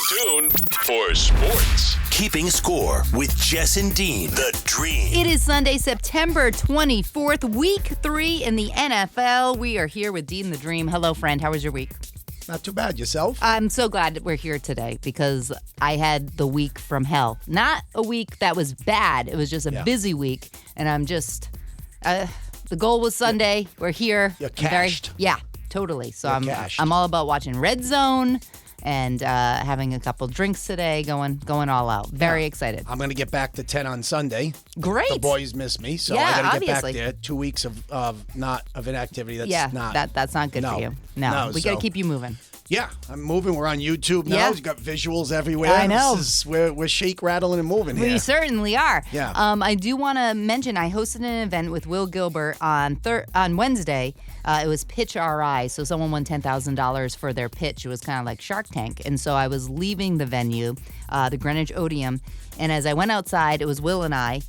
tuned for sports. Keeping score with Jess and Dean, the Dream. It is Sunday, September 24th, week 3 in the NFL. We are here with Dean the Dream. Hello, friend. How was your week? Not too bad. Yourself? I'm so glad that we're here today because I had the week from hell. Not a week that was bad. It was just a busy week. And I'm just, the goal was Sunday. We're here. You're cashed. Totally. So cashed. I'm all about watching Red Zone and having a couple drinks today, going all out. Very excited. I'm going to get back to 10 on Sunday. Great. The boys miss me, so Yeah, I got to obviously. get back there. 2 weeks of inactivity. That's that's not good for you. No, we got to keep you moving. Yeah, I'm moving. We're on YouTube now. Yeah. We've got visuals everywhere. I know. We're shake, rattling, and moving here. We certainly are. Yeah. I do want to mention I hosted an event with Will Gilbert on Wednesday. It was Pitch RI, so someone won $10,000 for their pitch. It was kind of like Shark Tank. And so I was leaving the venue, the Greenwich Odeum, and as I went outside, it was Will and I.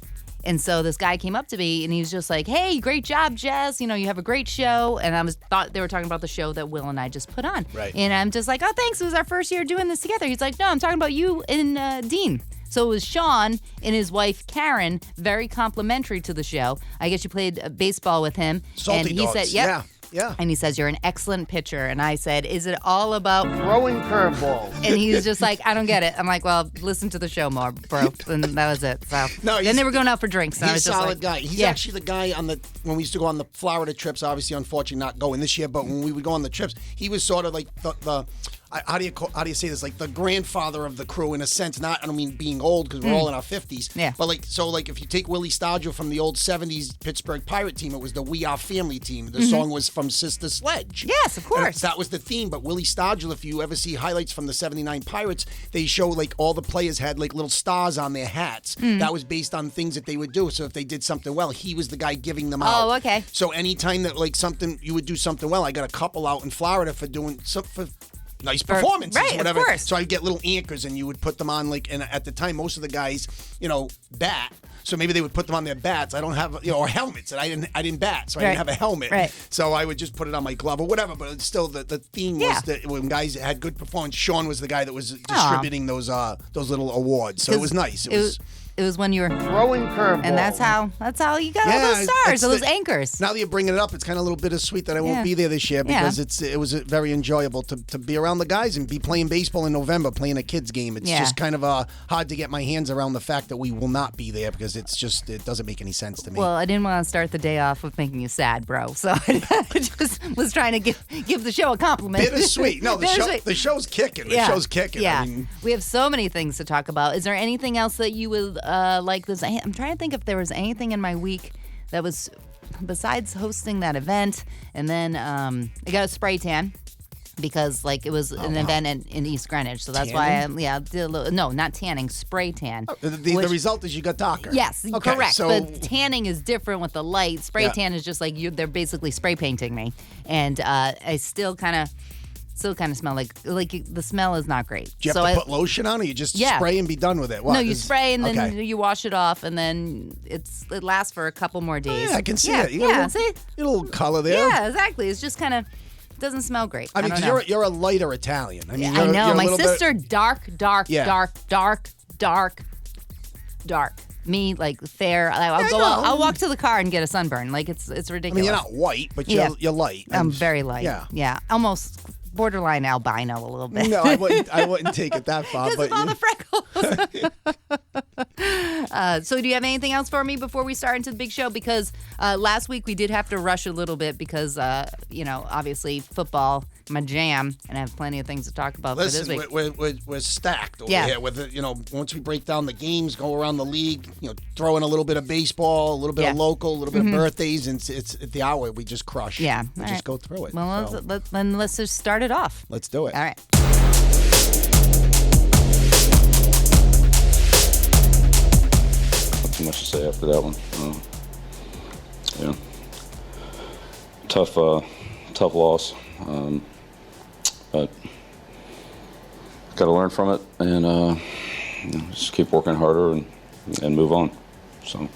And so this guy came up to me, and he was just like, "Hey, great job, Jess. You know, you have a great show." And I thought they were talking about the show that Will and I just put on. Right. And I'm just like, "Oh, thanks. It was our first year doing this together." He's like, "No, I'm talking about you and Dean." So it was Sean and his wife, Karen, very complimentary to the show. I guess you played baseball with him. Salty and he dogs. said, "Yep." Yeah. And he says, "You're an excellent pitcher." And I said, "Is it all about throwing curveballs?" And he's just like, "I don't get it." I'm like, "Well, listen to the show more, bro." And that was it. So then they were going out for drinks. And I was He's a just solid like, guy. He's actually the guy when we used to go on the Florida trips. Obviously, unfortunately, not going this year. But when we would go on the trips, he was sort of like the how do you say this? Like the grandfather of the crew in a sense. Not, I don't mean being old because we're all in our 50s. Yeah. But like if you take Willie Stargell from the old 70s Pittsburgh Pirate team, it was the We Are Family team. The song was from Sister Sledge. Yes, of course. And that was the theme. But Willie Stargell, if you ever see highlights from the 79 Pirates, they show like all the players had like little stars on their hats. That was based on things that they would do. So if they did something well, he was the guy giving them out. Oh, okay. So anytime that like you would do something well, I got a couple out in Florida for doing for nice performances, right, whatever. Of course. So I'd get little anchors, and you would put them on and at the time, most of the guys, bat. So maybe they would put them on their bats. I don't have, or helmets, and I didn't bat, so I didn't have a helmet. Right. So I would just put it on my glove or whatever. But it's still, the theme was that when guys had good performance, Sean was the guy that was distributing those little awards. So it was nice. It was when you were throwing curveballs. And that's how you got all those stars, all those anchors. Now that you're bringing it up, it's kind of a little bittersweet that I won't be there this year because it was very enjoyable to be around the guys and be playing baseball in November, playing a kids game. It's just kind of hard to get my hands around the fact that we will not be there because it doesn't make any sense to me. Well, I didn't want to start the day off with making you sad, bro. So I just was trying to give the show a compliment. Bittersweet. No, the show's kicking. The show's kicking. Yeah. I mean, we have so many things to talk about. Is there anything else that you would like this? I'm trying to think if there was anything in my week that was besides hosting that event, and then I got a spray tan because it was an event in East Greenwich, so that's Tanning? why I did a little. No, not tanning, spray tan. the result is you got darker. Yes, okay, correct. So, but tanning is different with the light. Spray tan is just they're basically spray painting me, and I still kind of smell like the smell is not great. do you have to put lotion on, or you just spray and be done with it? No, you spray and then you wash it off, and then it lasts for a couple more days. Yeah, I can see it. You see? a little color there. Yeah, exactly. It's just kind of doesn't smell great. I mean, 'cause you're a lighter Italian. I mean, I know. you're My a little sister, bit, dark. Me, fair. I'll walk to the car and get a sunburn. It's ridiculous. I mean, you're not white, but you're light. I'm very light. Yeah. Almost borderline albino a little bit. No, I wouldn't take it that far. Because of all the freckles. So do you have anything else for me before we start into the big show? Because last week we did have to rush a little bit because, obviously football, my jam, and I have plenty of things to talk about for this week. We're stacked over here with it. Once we break down the games, go around the league, throw in a little bit of baseball, a little bit of local, a little bit of birthdays, and it's at the hour we just crush. Yeah. We just go through it. Well, let's just start it off. Let's do it. All right. Not too much to say after that one. Tough loss, but got to learn from it and just keep working harder and move on. So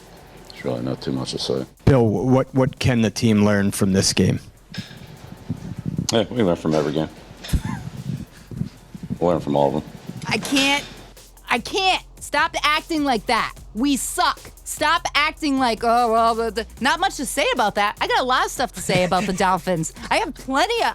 there's really not too much to say. Bill, what can the team learn from this game? Yeah, we learn from every game. We learn from all of them. I can't. Stop acting like that. We suck. Stop acting like, oh, well, not much to say about that. I got a lot of stuff to say about the Dolphins. I have plenty of,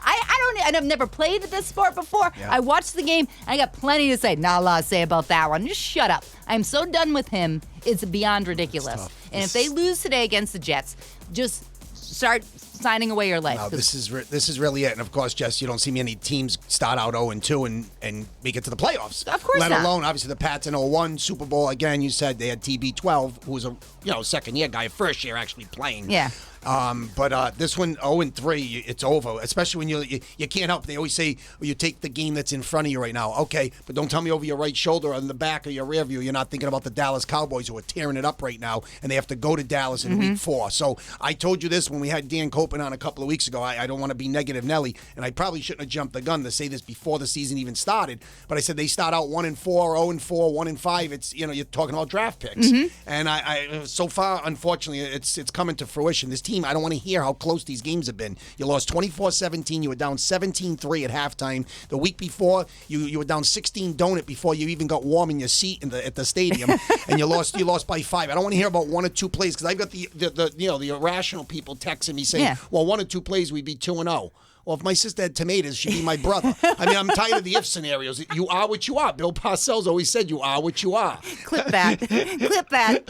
and I've never played this sport before. Yeah. I watched the game, and I got plenty to say. Not a lot to say about that one. Just shut up. I'm so done with him. It's beyond ridiculous. And if they lose today against the Jets, just start signing away your life. No, this is really it. And of course, Jess, you don't see many teams start out 0-2 and make it to the playoffs. Of course Let not. alone, obviously, the Pats in 0-1 Super Bowl. Again, you said they had TB12, who was a second-year guy, first year actually playing. Yeah. But this one, 0-3, it's over. Especially when you can't help. They always say, well, you take the game that's in front of you right now. Okay, but don't tell me over your right shoulder or in the back of your rear view, you're not thinking about the Dallas Cowboys who are tearing it up right now, and they have to go to Dallas in week 4. So I told you this when we had Dan Copen on a couple of weeks ago. I don't want to be negative Nelly, and I probably shouldn't have jumped the gun to say this before the season even started. But I said they start out 1-4, 0-4, 1-5. It's you're talking about draft picks, and I so far, unfortunately, it's coming to fruition. This team, I don't want to hear how close these games have been. You lost 24-17. You were down 17-3 at halftime. The week before, you were down 16 donut before you even got warm in your seat at the stadium, and you lost by 5. I don't want to hear about 1 or 2 plays because I've got the irrational people texting me saying, well, 1 or 2 plays we'd be 2-0. Well, if my sister had tomatoes, she'd be my brother. I mean, I'm tired of the if scenarios. You are what you are. Bill Parcells always said you are what you are. Clip that. Clip that.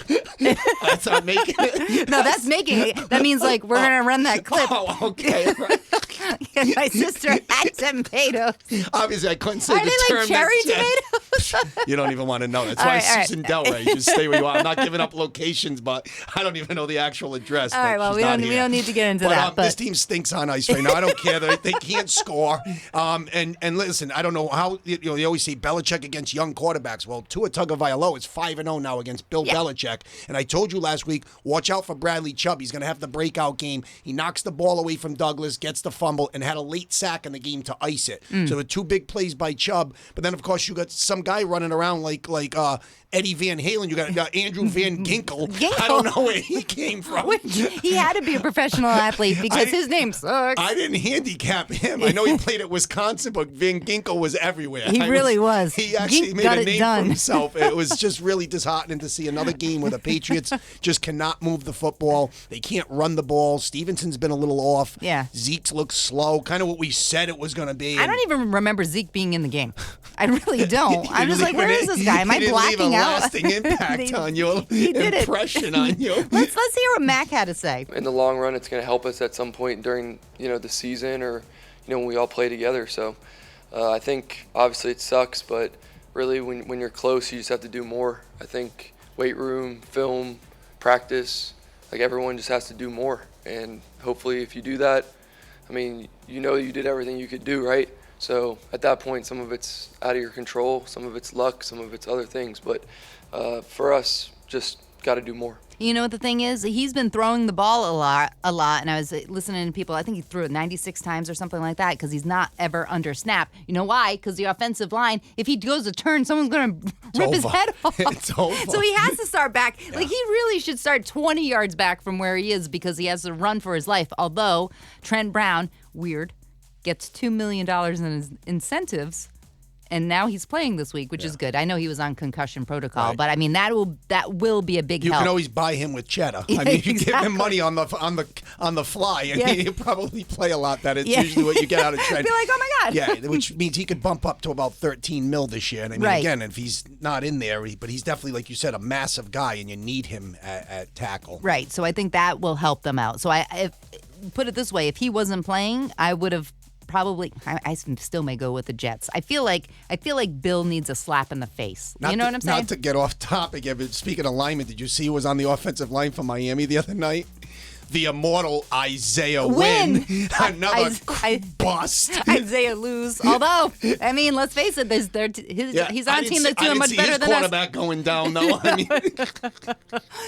That's not making it. No, that's making it. That means, like, we're going to run that clip. Oh, okay. Right. My sister had tomatoes. Obviously, I couldn't say Are the they term. like cherry tomatoes? You don't even want to know. That's why Susan Delray. Just stay where you are. I'm not giving up locations, but I don't even know the actual address. All right, well, we don't need to get into that. This team stinks on ice right now. I don't care. They can't score. And listen, I don't know how, you always say Belichick against young quarterbacks. Well, Tua Tagovailoa is 5-0 now against Bill Belichick. And I told you last week, watch out for Bradley Chubb. He's going to have the breakout game. He knocks the ball away from Douglas, gets the fumble, and had a late sack in the game to ice it. So the 2 big plays by Chubb. But then, of course, you got some guy running around like Eddie Van Halen. You got Andrew Van Ginkel. I don't know where he came from. He had to be a professional athlete because his name sucks. I didn't handicap him. I know he played at Wisconsin, but Van Ginkel was everywhere. He really was. He actually made a name for himself. It was just really disheartening to see another game where the Patriots just cannot move the football. They can't run the ball. Stevenson's been a little off. Yeah. Zeke's looks slow, kind of what we said it was going to be. I don't even remember Zeke being in the game. I really don't. I'm just like, where is this guy? Am I blacking out? Lasting impact on you. He did impression on you. Let's hear what Mac had to say. In the long run, it's going to help us at some point during the season or when we all play together. So I think obviously it sucks, but really when you're close, you just have to do more. I think weight room, film, practice, like everyone just has to do more. And hopefully if you do that, I mean, you did everything you could do, right? So at that point, some of it's out of your control, some of it's luck, some of it's other things. But for us, just got to do more. You know what the thing is? He's been throwing the ball a lot, and I was listening to people. I think he threw it 96 times or something like that because he's not ever under snap. You know why? Because the offensive line, if he goes to turn, someone's going to rip his head off. It's over. So he has to start back. Yeah. Like, he really should start 20 yards back from where he is because he has to run for his life. Although Trent Brown, weird, gets $2 million in his incentives. And now he's playing this week, which is good. I know he was on concussion protocol, but I mean that will be a big help. You can always buy him with cheddar. I mean, you give him money on the fly, and he'll probably play a lot. That is usually what you get out of Trent. Be like, oh my God. Yeah, which means he could bump up to about $13 million this year. And I mean, again, if he's not in there, but he's definitely, like you said, a massive guy, and you need him at tackle. Right. So I think that will help them out. So if put it this way, if he wasn't playing, I would have. Probably, I still may go with the Jets. I feel like Bill needs a slap in the face. You know what I'm saying? Not to get off topic, but speaking of linemen, did you see who was on the offensive line for Miami the other night? The immortal Isaiah Wynn. Another bust. Isaiah lose. Although, I mean, let's face it, he's on a team that's doing much better than us. Quarterback going down, though. I mean.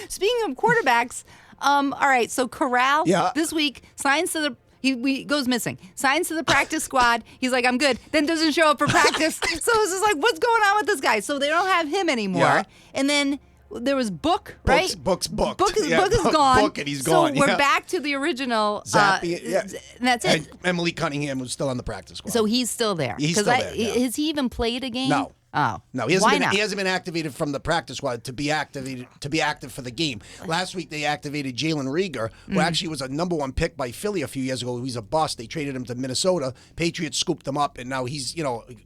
Speaking of quarterbacks, all right, so Corral this week signs to the. He goes missing. Signs to the practice squad. He's like, I'm good. Then doesn't show up for practice. So it's just like, what's going on with this guy? So they don't have him anymore. Yeah. And then there was Book, right? Book's booked. Book is gone. Book and he's gone. So we're back to the original. Zappy, and that's it. And Emily Cunningham was still on the practice squad. So he's still there. He's still there. Has he even played a game? No. Oh, No, why not? He hasn't been activated from the practice squad to be active for the game. Last week they activated Jalen Rieger, who actually was a number 1 pick by Philly a few years ago. He's a bust. They traded him to Minnesota. Patriots scooped him up, and now he's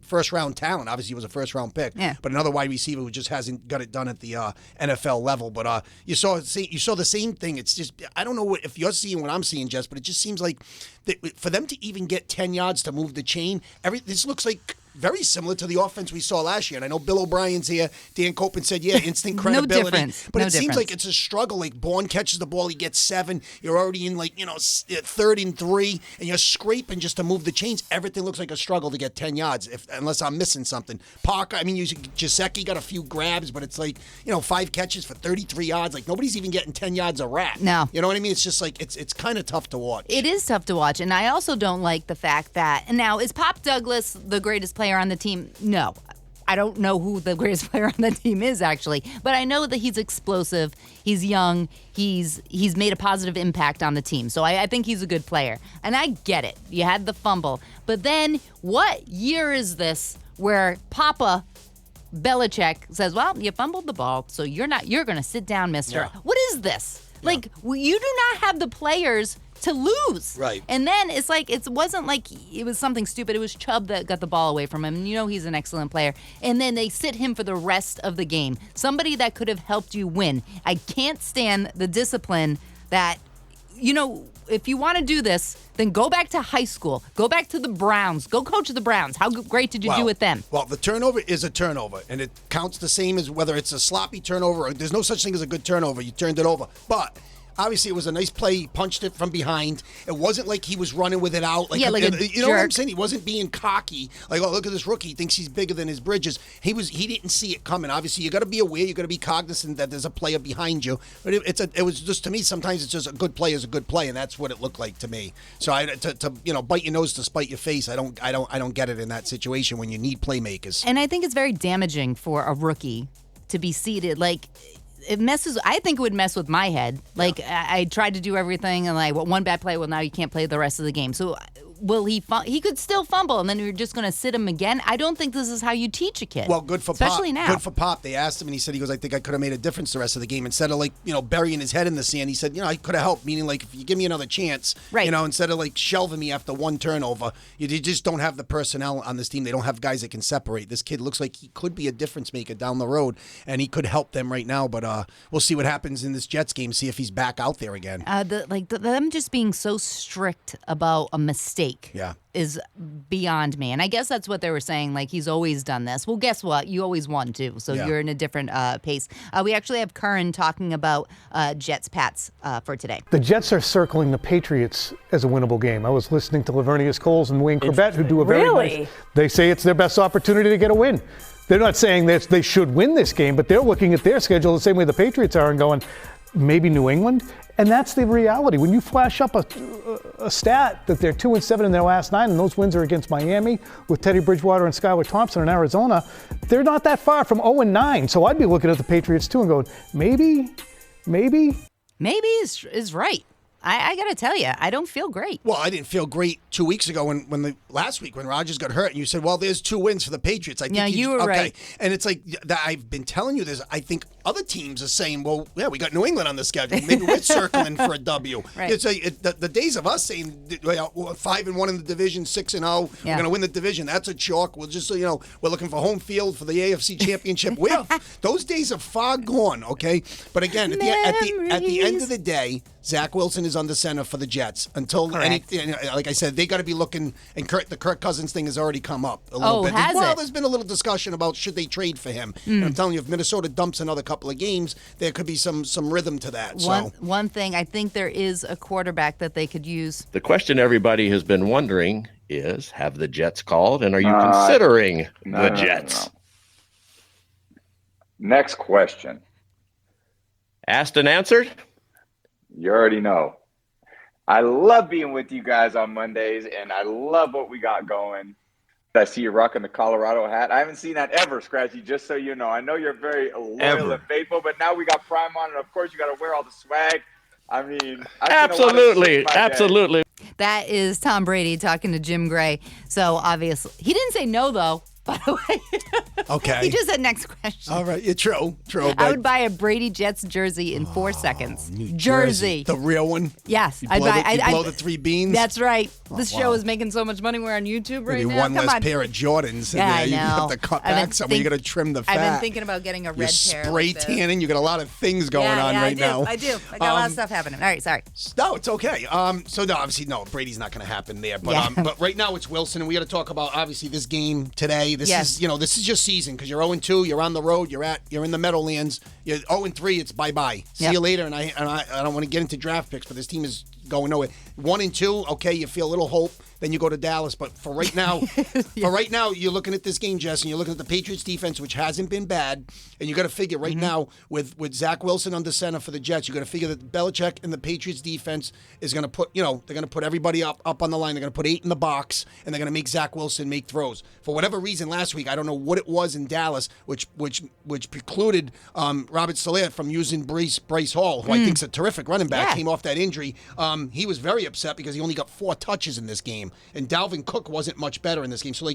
first round talent. Obviously, he was a first round pick, but another wide receiver who just hasn't got it done at the NFL level. But you saw the same thing. It's just I don't know if you're seeing what I'm seeing, Jess, but it just seems like for them to even get 10 yards to move the chain, this looks like very similar to the offense we saw last year. And I know Bill O'Brien's here. Dan Copeland said, instant credibility. No difference. But it seems like it's a struggle. Like, Bourne catches the ball, he gets 7. You're already in, 3rd and 3, and you're scraping just to move the chains. Everything looks like a struggle to get 10 yards, unless I'm missing something. Parker, Giuseppe got a few grabs, but it's 5 catches for 33 yards. Like, nobody's even getting 10 yards a wrap. No. You know what I mean? It's just it's kind of tough to watch. It is tough to watch, and I also don't like the fact that, and now, is Pop Douglas the greatest player on the team? No. I don't know who the greatest player on the team is, actually, but I know that he's explosive, he's young, he's made a positive impact on the team, so I think he's a good player. And I get it. You had the fumble. But then, what year is this where Papa Belichick says, well, you fumbled the ball, so you're going to sit down, mister. Yeah. What is this? Yeah. You do not have the players to lose. Right. And then it wasn't like it was something stupid. It was Chubb that got the ball away from him. And he's an excellent player. And then they sit him for the rest of the game. Somebody that could have helped you win. I can't stand the discipline that, if you want to do this, then go back to high school. Go back to the Browns. Go coach the Browns. How great did you do with them? Well, the turnover is a turnover, and it counts the same as whether it's a sloppy turnover or there's no such thing as a good turnover. You turned it over. But obviously, it was a nice play. He punched it from behind. It wasn't like he was running with it out. Like a you know what I'm saying? He wasn't being cocky. Like, oh, look at this rookie. He thinks he's bigger than his bridges. He didn't see it coming. Obviously, you got to be aware. You got to be cognizant that there's a player behind you. But it was just, to me, sometimes it's just a good play is a good play, and that's what it looked like to me. So to bite your nose to spite your face, I don't get it in that situation when you need playmakers. And I think it's very damaging for a rookie to be seated I think it would mess with my head. I tried to do everything, and one bad play, well, now you can't play the rest of the game. So will he could still fumble, and then you're just going to sit him again? I don't think this is how you teach a kid. Well, good for especially Pop. now. Good for Pop. They asked him, and he said, I think I could have made a difference the rest of the game. Instead of burying his head in the sand, he said, I could have helped, meaning if you give me another chance, right. Instead of shelving me after one turnover, you just don't have the personnel on this team. They don't have guys that can separate. This kid looks like he could be a difference maker down the road, and he could help them right now, but we'll see what happens in this Jets game, see if he's back out there again. Them just being so strict about a mistake. Yeah. Is beyond me. And I guess that's what they were saying, he's always done this. Well, guess what? You always won, too. So you're in a different pace. We actually have Curran talking about Jets-Pats for today. The Jets are circling the Patriots as a winnable game. I was listening to Lavernius Coles and Wayne Corbett, who do a very nice. They say it's their best opportunity to get a win. They're not saying that they should win this game, but they're looking at their schedule the same way the Patriots are and going, maybe New England. And that's the reality. When you flash up a stat that they're 2-7 in their last 9, and those wins are against Miami with Teddy Bridgewater and Skylar Thompson in Arizona, they're not that far from 0-9. So I'd be looking at the Patriots too and going, maybe is right. I got to tell you, I don't feel great. Well, I didn't feel great 2 weeks ago last week when Rodgers got hurt, and you said, well, there's 2 wins for the Patriots. I think you were right. And it's I've been telling you this. I think other teams are saying, well, yeah, we got New England on the schedule. Maybe we're circling for a W. Right. It's the days of us saying 5-1 in the division, 6-0, we're going to win the division. That's a chalk. We'll just we're looking for home field for the AFC Championship. Those days are far gone. Okay, but again, at the end of the day, Zach Wilson is under center for the Jets until like I said, they got to be looking. And the Kirk Cousins thing has already come up a little bit. There's been a little discussion about should they trade for him. And I'm telling you, if Minnesota dumps another couple of games, there could be some rhythm to that. One thing, I think there is a quarterback that they could use. The question everybody has been wondering is, have the Jets called, and are you considering the Jets? No. Next question. Asked and answered? You already know. I love being with you guys on Mondays, and I love what we got going. I see you rocking the Colorado hat. I haven't seen that ever, Scratchy, just so you know. I know you're very loyal and faithful, but now we got Prime on, and of course you got to wear all the swag. I mean, absolutely. That is Tom Brady talking to Jim Gray. So obviously, he didn't say no, though. by the way. Okay. He just said next question. All right. Yeah, true. I would buy a Brady Jets jersey in 4 seconds. New Jersey. The real one? Yes. You blow the 3 beans? That's right. This show is making so much money. We're on YouTube right Maybe now. one Come less on. pair of Jordans. Yeah, I You know. have to cut back somewhere. You got to trim the fat. I've been thinking about getting a red pair. Spray like this. tanning. You got a lot of things going on right now. I do. I got a lot of stuff happening. All right, sorry. No, it's okay. So no, obviously no. Brady's not going to happen there. But but right now it's Wilson, and we got to talk about obviously this game today. This is this is your season because you're 0-2. You're on the road. You're in the Meadowlands. You're 0-3. It's bye. See you later. And I don't want to get into draft picks, but this team is going nowhere. 1-2. Okay, you feel a little hope. Then you go to Dallas. But for right now, you're looking at this game, Jess, and you're looking at the Patriots defense, which hasn't been bad. And you got to figure right now with Zach Wilson under center for the Jets, you got to figure that Belichick and the Patriots defense is going to put, they're going to put everybody up on the line. They're going to put 8 in the box, and they're going to make Zach Wilson make throws. For whatever reason, last week, I don't know what it was in Dallas, which precluded Robert Saleh from using Bryce Hall, who I think is a terrific running back, came off that injury. He was very upset because he only got 4 touches in this game. And Dalvin Cook wasn't much better in this game. So,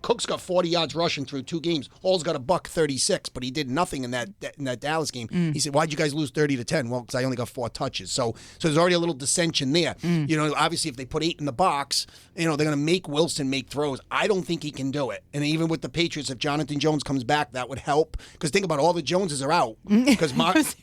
Cook's got 40 yards rushing through 2 games. Hall's got $136, but he did nothing in that Dallas game. He said, "Why'd you guys lose 30-10?" Well, because I only got 4 touches. So there's already a little dissension there. Obviously, if they put 8 in the box, they're going to make Wilson make throws. I don't think he can do it. And even with the Patriots, if Jonathan Jones comes back, that would help. Because think about it, all the Joneses are out. Because Marcus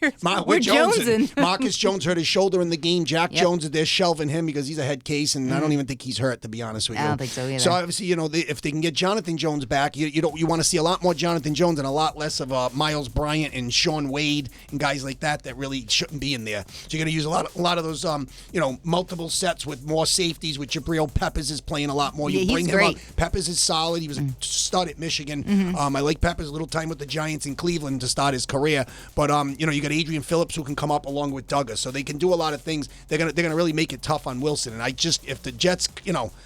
Jones hurt his shoulder in the game. Jack Jones, they're shelving him because he's a head case, and I don't even think he's hurt, to be honest with you. I don't think so either. So obviously, if they can get Jonathan Jones back, you want to see a lot more Jonathan Jones and a lot less of Miles Bryant and Sean Wade and guys like that really shouldn't be in there. So you're going to use a lot of those multiple sets with more safeties. With Jabril Peppers is playing a lot more. You bring him up. Peppers is solid. He was a stud at Michigan. I like Peppers. A little time with the Giants in Cleveland to start his career. But you got Adrian Phillips who can come up along with Douglas, so they can do a lot of things. They're gonna really make it tough on Wilson. And if the Jets,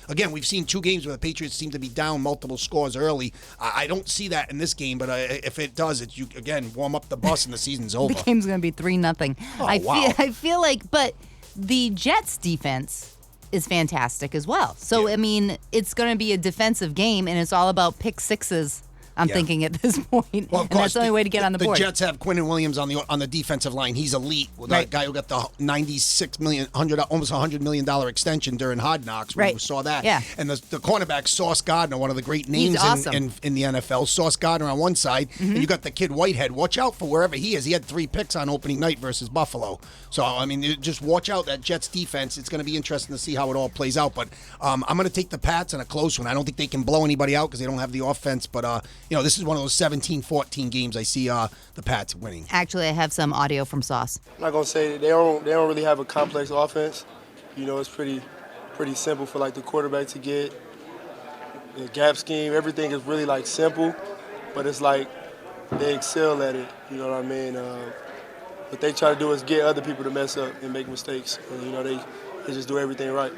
again, we've seen 2 games where the Patriots seem to be down multiple scores early. I don't see that in this game, but if it does, you again warm up the bus and the season's over. The game's going to be 3-0. I feel like, but the Jets defense is fantastic as well. So, I mean, it's going to be a defensive game, and it's all about pick sixes. I'm thinking at this point, well, of course, and that's the only way to get on the board. The Jets have Quinnen Williams on the defensive line. He's elite. That guy who got the $96 million, almost $100 million extension during Hard Knocks. We saw that. Yeah. And the cornerback, Sauce Gardner, one of the great names in the NFL. Sauce Gardner on one side, and you got the kid Whitehead. Watch out for wherever he is. He had 3 picks on opening night versus Buffalo. So, I mean, just watch out that Jets defense. It's going to be interesting to see how it all plays out. But I'm going to take the Pats in a close one. I don't think they can blow anybody out because they don't have the offense. But, this is one of those 17-14 games I see the Pats winning. Actually, I have some audio from Sauce. I'm not gonna say they don't really have a complex offense. It's pretty simple for the quarterback to get. The gap scheme, everything is really simple, but it's they excel at it. You know what I mean? What they try to do is get other people to mess up and make mistakes. And, they just do everything right.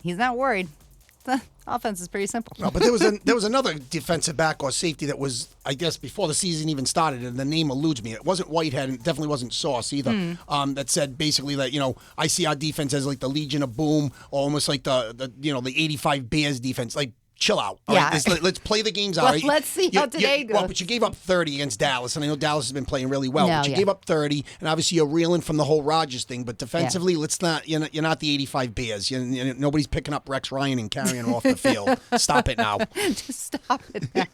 He's not worried. The offense is pretty simple. No, but there was another defensive back or safety that was, I guess, before the season even started, and the name eludes me. It wasn't Whitehead, and it definitely wasn't Sauce either. That said basically that I see our defense as the Legion of Boom, or almost like the 85 Bears defense. Chill out. All right? Let's play the games out. Well, let's see how today goes. Well, but you gave up 30 against Dallas, and I know Dallas has been playing really well. But you gave up 30, and obviously you're reeling from the whole Rodgers thing. But defensively, let's not. You're not the 85 Bears. Nobody's picking up Rex Ryan and carrying him off the field. Stop it now. Just stop it now.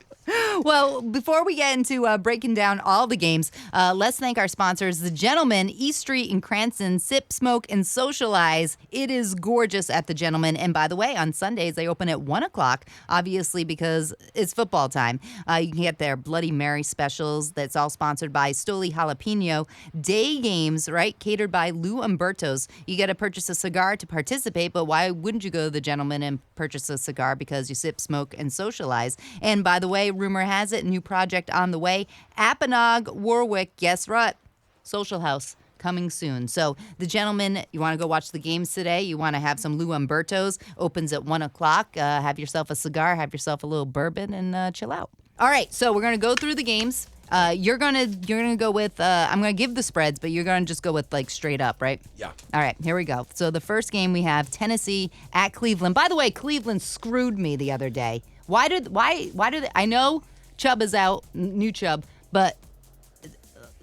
Well, before we get into breaking down all the games, let's thank our sponsors, The Gentleman, East Street in Cranston. Sip, smoke, and socialize. It is gorgeous at The Gentleman. And by the way, on Sundays, they open at 1 o'clock, obviously because it's football time. You can get their Bloody Mary specials. That's all sponsored by Stoli Jalapeno. Day games, right, catered by Lou Umberto's. You got to purchase a cigar to participate, but why wouldn't you go to The Gentleman and purchase a cigar? Because you sip, smoke, and socialize. And by the way, rumor has it, new project on the way. Apponaug, Warwick, guess what? Social House coming soon. So The Gentleman, you want to go watch the games today? You want to have some Lou Umberto's? Opens at 1 o'clock. Have yourself a cigar, have yourself a little bourbon, and chill out. All right, so we're going to go through the games. You're gonna go with I'm gonna give the spreads, but you're gonna just go with straight up, right? Yeah. All right, here we go. So the first game we have Tennessee at Cleveland. By the way, Cleveland screwed me the other day. Why do they? I know Chubb is out, new Chubb, but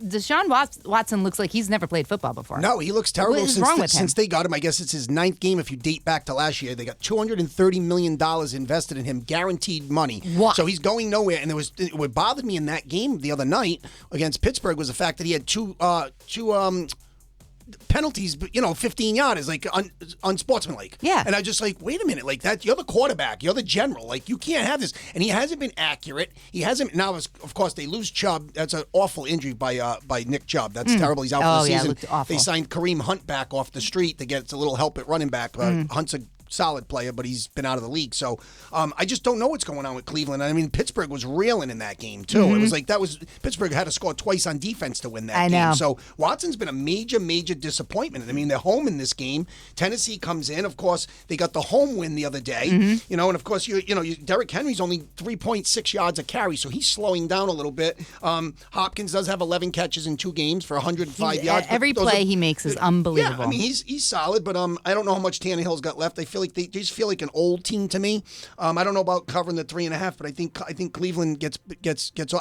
Deshaun Watson looks like he's never played football before. No, he looks terrible What is wrong with him? since they got him. I guess it's his 9th game if you date back to last year. They got $230 million invested in him, guaranteed money. What? So he's going nowhere. And what bothered me in that game the other night against Pittsburgh was the fact that he had two penalties, 15 yards, like unsportsmanlike. Yeah. And I just like, wait a minute, like that, you're the quarterback, you're the general, like you can't have this. And he hasn't been accurate. He hasn't. Now, of course, they lose Chubb. That's an awful injury by Nick Chubb. That's terrible. He's out for the season. Looked awful. They signed Kareem Hunt back off the street to get a little help at running back. Hunt's a solid player, but he's been out of the league. So I just don't know what's going on with Cleveland. I mean, Pittsburgh was reeling in that game, too. It was like Pittsburgh had to score twice on defense to win that game. Know. So Watson's been a major, major disappointment. I mean, they're home in this game. Tennessee comes in. Of course, they got the home win the other day. And of course, Derrick Henry's only 3.6 yards a carry, so he's slowing down a little bit. Hopkins does have 11 catches in 2 games for 105 yards. Every play he makes is unbelievable. Yeah, I mean, he's solid, but I don't know how much Tannehill's got left. I feel like they just feel like an old team to me. I don't know about covering the 3.5, but I think Cleveland gets.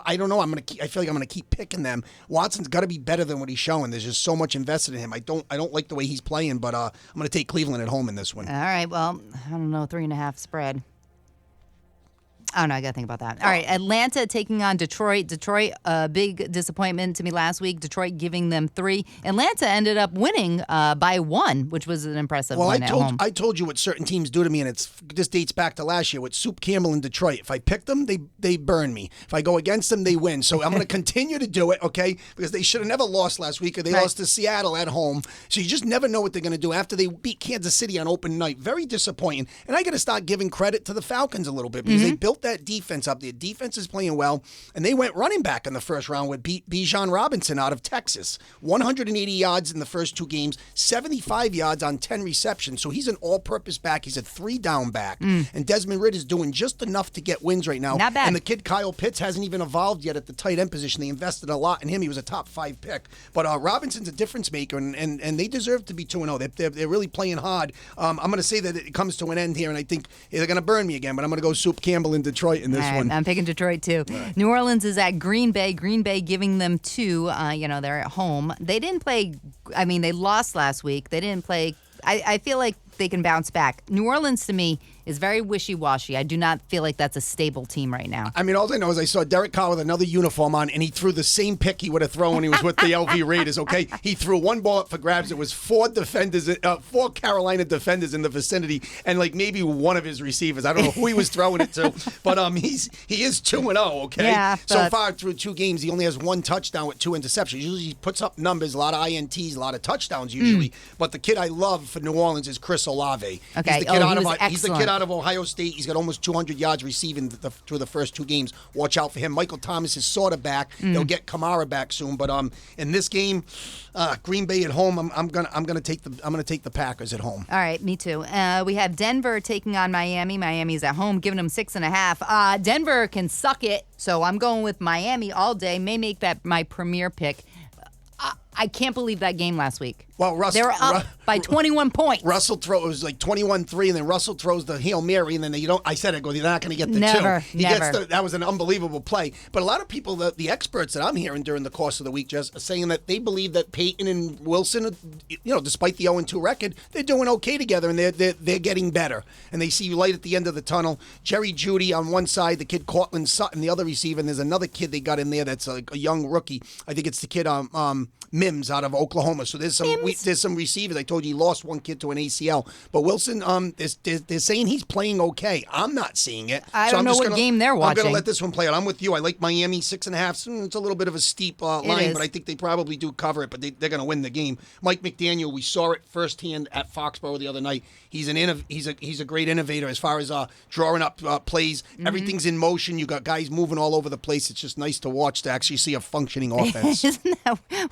I don't know. I feel like I'm gonna keep picking them. Watson's got to be better than what he's showing. There's just so much invested in him. I don't like the way he's playing, but I'm gonna take Cleveland at home in this one. All right. Well, I don't know. 3.5 spread. I don't know. I got to think about that. All right. Atlanta taking on Detroit. Detroit, a big disappointment to me last week. Detroit giving them 3. Atlanta ended up winning by 1, which was an impressive win at home. I told you what certain teams do to me, and this dates back to last year with Soup Campbell in Detroit. If I pick them, they burn me. If I go against them, they win. So I'm going to continue to do it, okay? Because they should have never lost last week, or they lost to Seattle at home. So you just never know what they're going to do after they beat Kansas City on open night. Very disappointing. And I got to start giving credit to the Falcons a little bit because they built that defense up. Their defense is playing well, and they went running back in the first round with Bijan Robinson out of Texas. 180 yards in the first 2 games, 75 yards on 10 receptions. So he's an all-purpose back. He's a 3-down back. And Desmond Ridder's doing just enough to get wins right now. Not bad. And the kid Kyle Pitts hasn't even evolved yet at the tight end position. They invested a lot in him. He was a top 5 pick. But Robinson's a difference maker, and they deserve to be 2-0. They're really playing hard. I'm going to say that it comes to an end here, and I think they're going to burn me again, but I'm going to go Soup Campbell in Detroit in this one. I'm picking Detroit, too. Right. New Orleans is at Green Bay. Green Bay giving them 2. They're at home. They didn't play. I mean, they lost last week. They didn't play. I feel like they can bounce back. New Orleans, to me, is very wishy-washy. I do not feel like that's a stable team right now. I mean, all I know is I saw Derek Carr with another uniform on, and he threw the same pick he would have thrown when he was with the LV Raiders, okay? He threw one ball up for grabs. It was 4 Carolina defenders in the vicinity, and like maybe one of his receivers. I don't know who he was throwing it to, but he is 2-0, okay? Yeah, so far through 2 games, he only has 1 touchdown with 2 interceptions. Usually he puts up numbers, a lot of INTs, a lot of touchdowns usually. But the kid I love for New Orleans is Chris Olave. Okay. He's the kid out of Ohio State. He's got almost 200 yards receiving through the first 2 games. Watch out for him. Michael Thomas is sort of back. They'll get Kamara back soon. But in this game, Green Bay at home, I'm gonna take the Packers at home. All right, me too. We have Denver taking on Miami. Miami's at home, giving them 6.5. Denver can suck it, so I'm going with Miami all day. May make that my premier pick. I can't believe that game last week. Well, they were up by 21 points. Russell throws, it was like 21-3, and then Russell throws the Hail Mary, and then they're not going to get the 2. That was an unbelievable play. But a lot of people, the experts that I'm hearing during the course of the week, just are saying that they believe that Peyton and Wilson, despite the 0-2 record, they're doing okay together, and they're getting better. And they see light at the end of the tunnel. Jerry Jeudy on one side, the kid Cortland Sutton, the other receiver, and there's another kid they got in there that's a young rookie. I think it's the kid Mims out of Oklahoma. So there's some receivers. I told you he lost one kid to an ACL. But Wilson, they're saying he's playing okay. I'm not seeing it. I don't know what game they're watching. I'm going to let this one play out. I'm with you. I like Miami 6.5. It's a little bit of a steep line, but I think they probably do cover it, but they're going to win the game. Mike McDaniel, we saw it firsthand at Foxborough the other night. He's a great innovator as far as drawing up plays. Everything's in motion. You got guys moving all over the place. It's just nice to watch to actually see a functioning offense.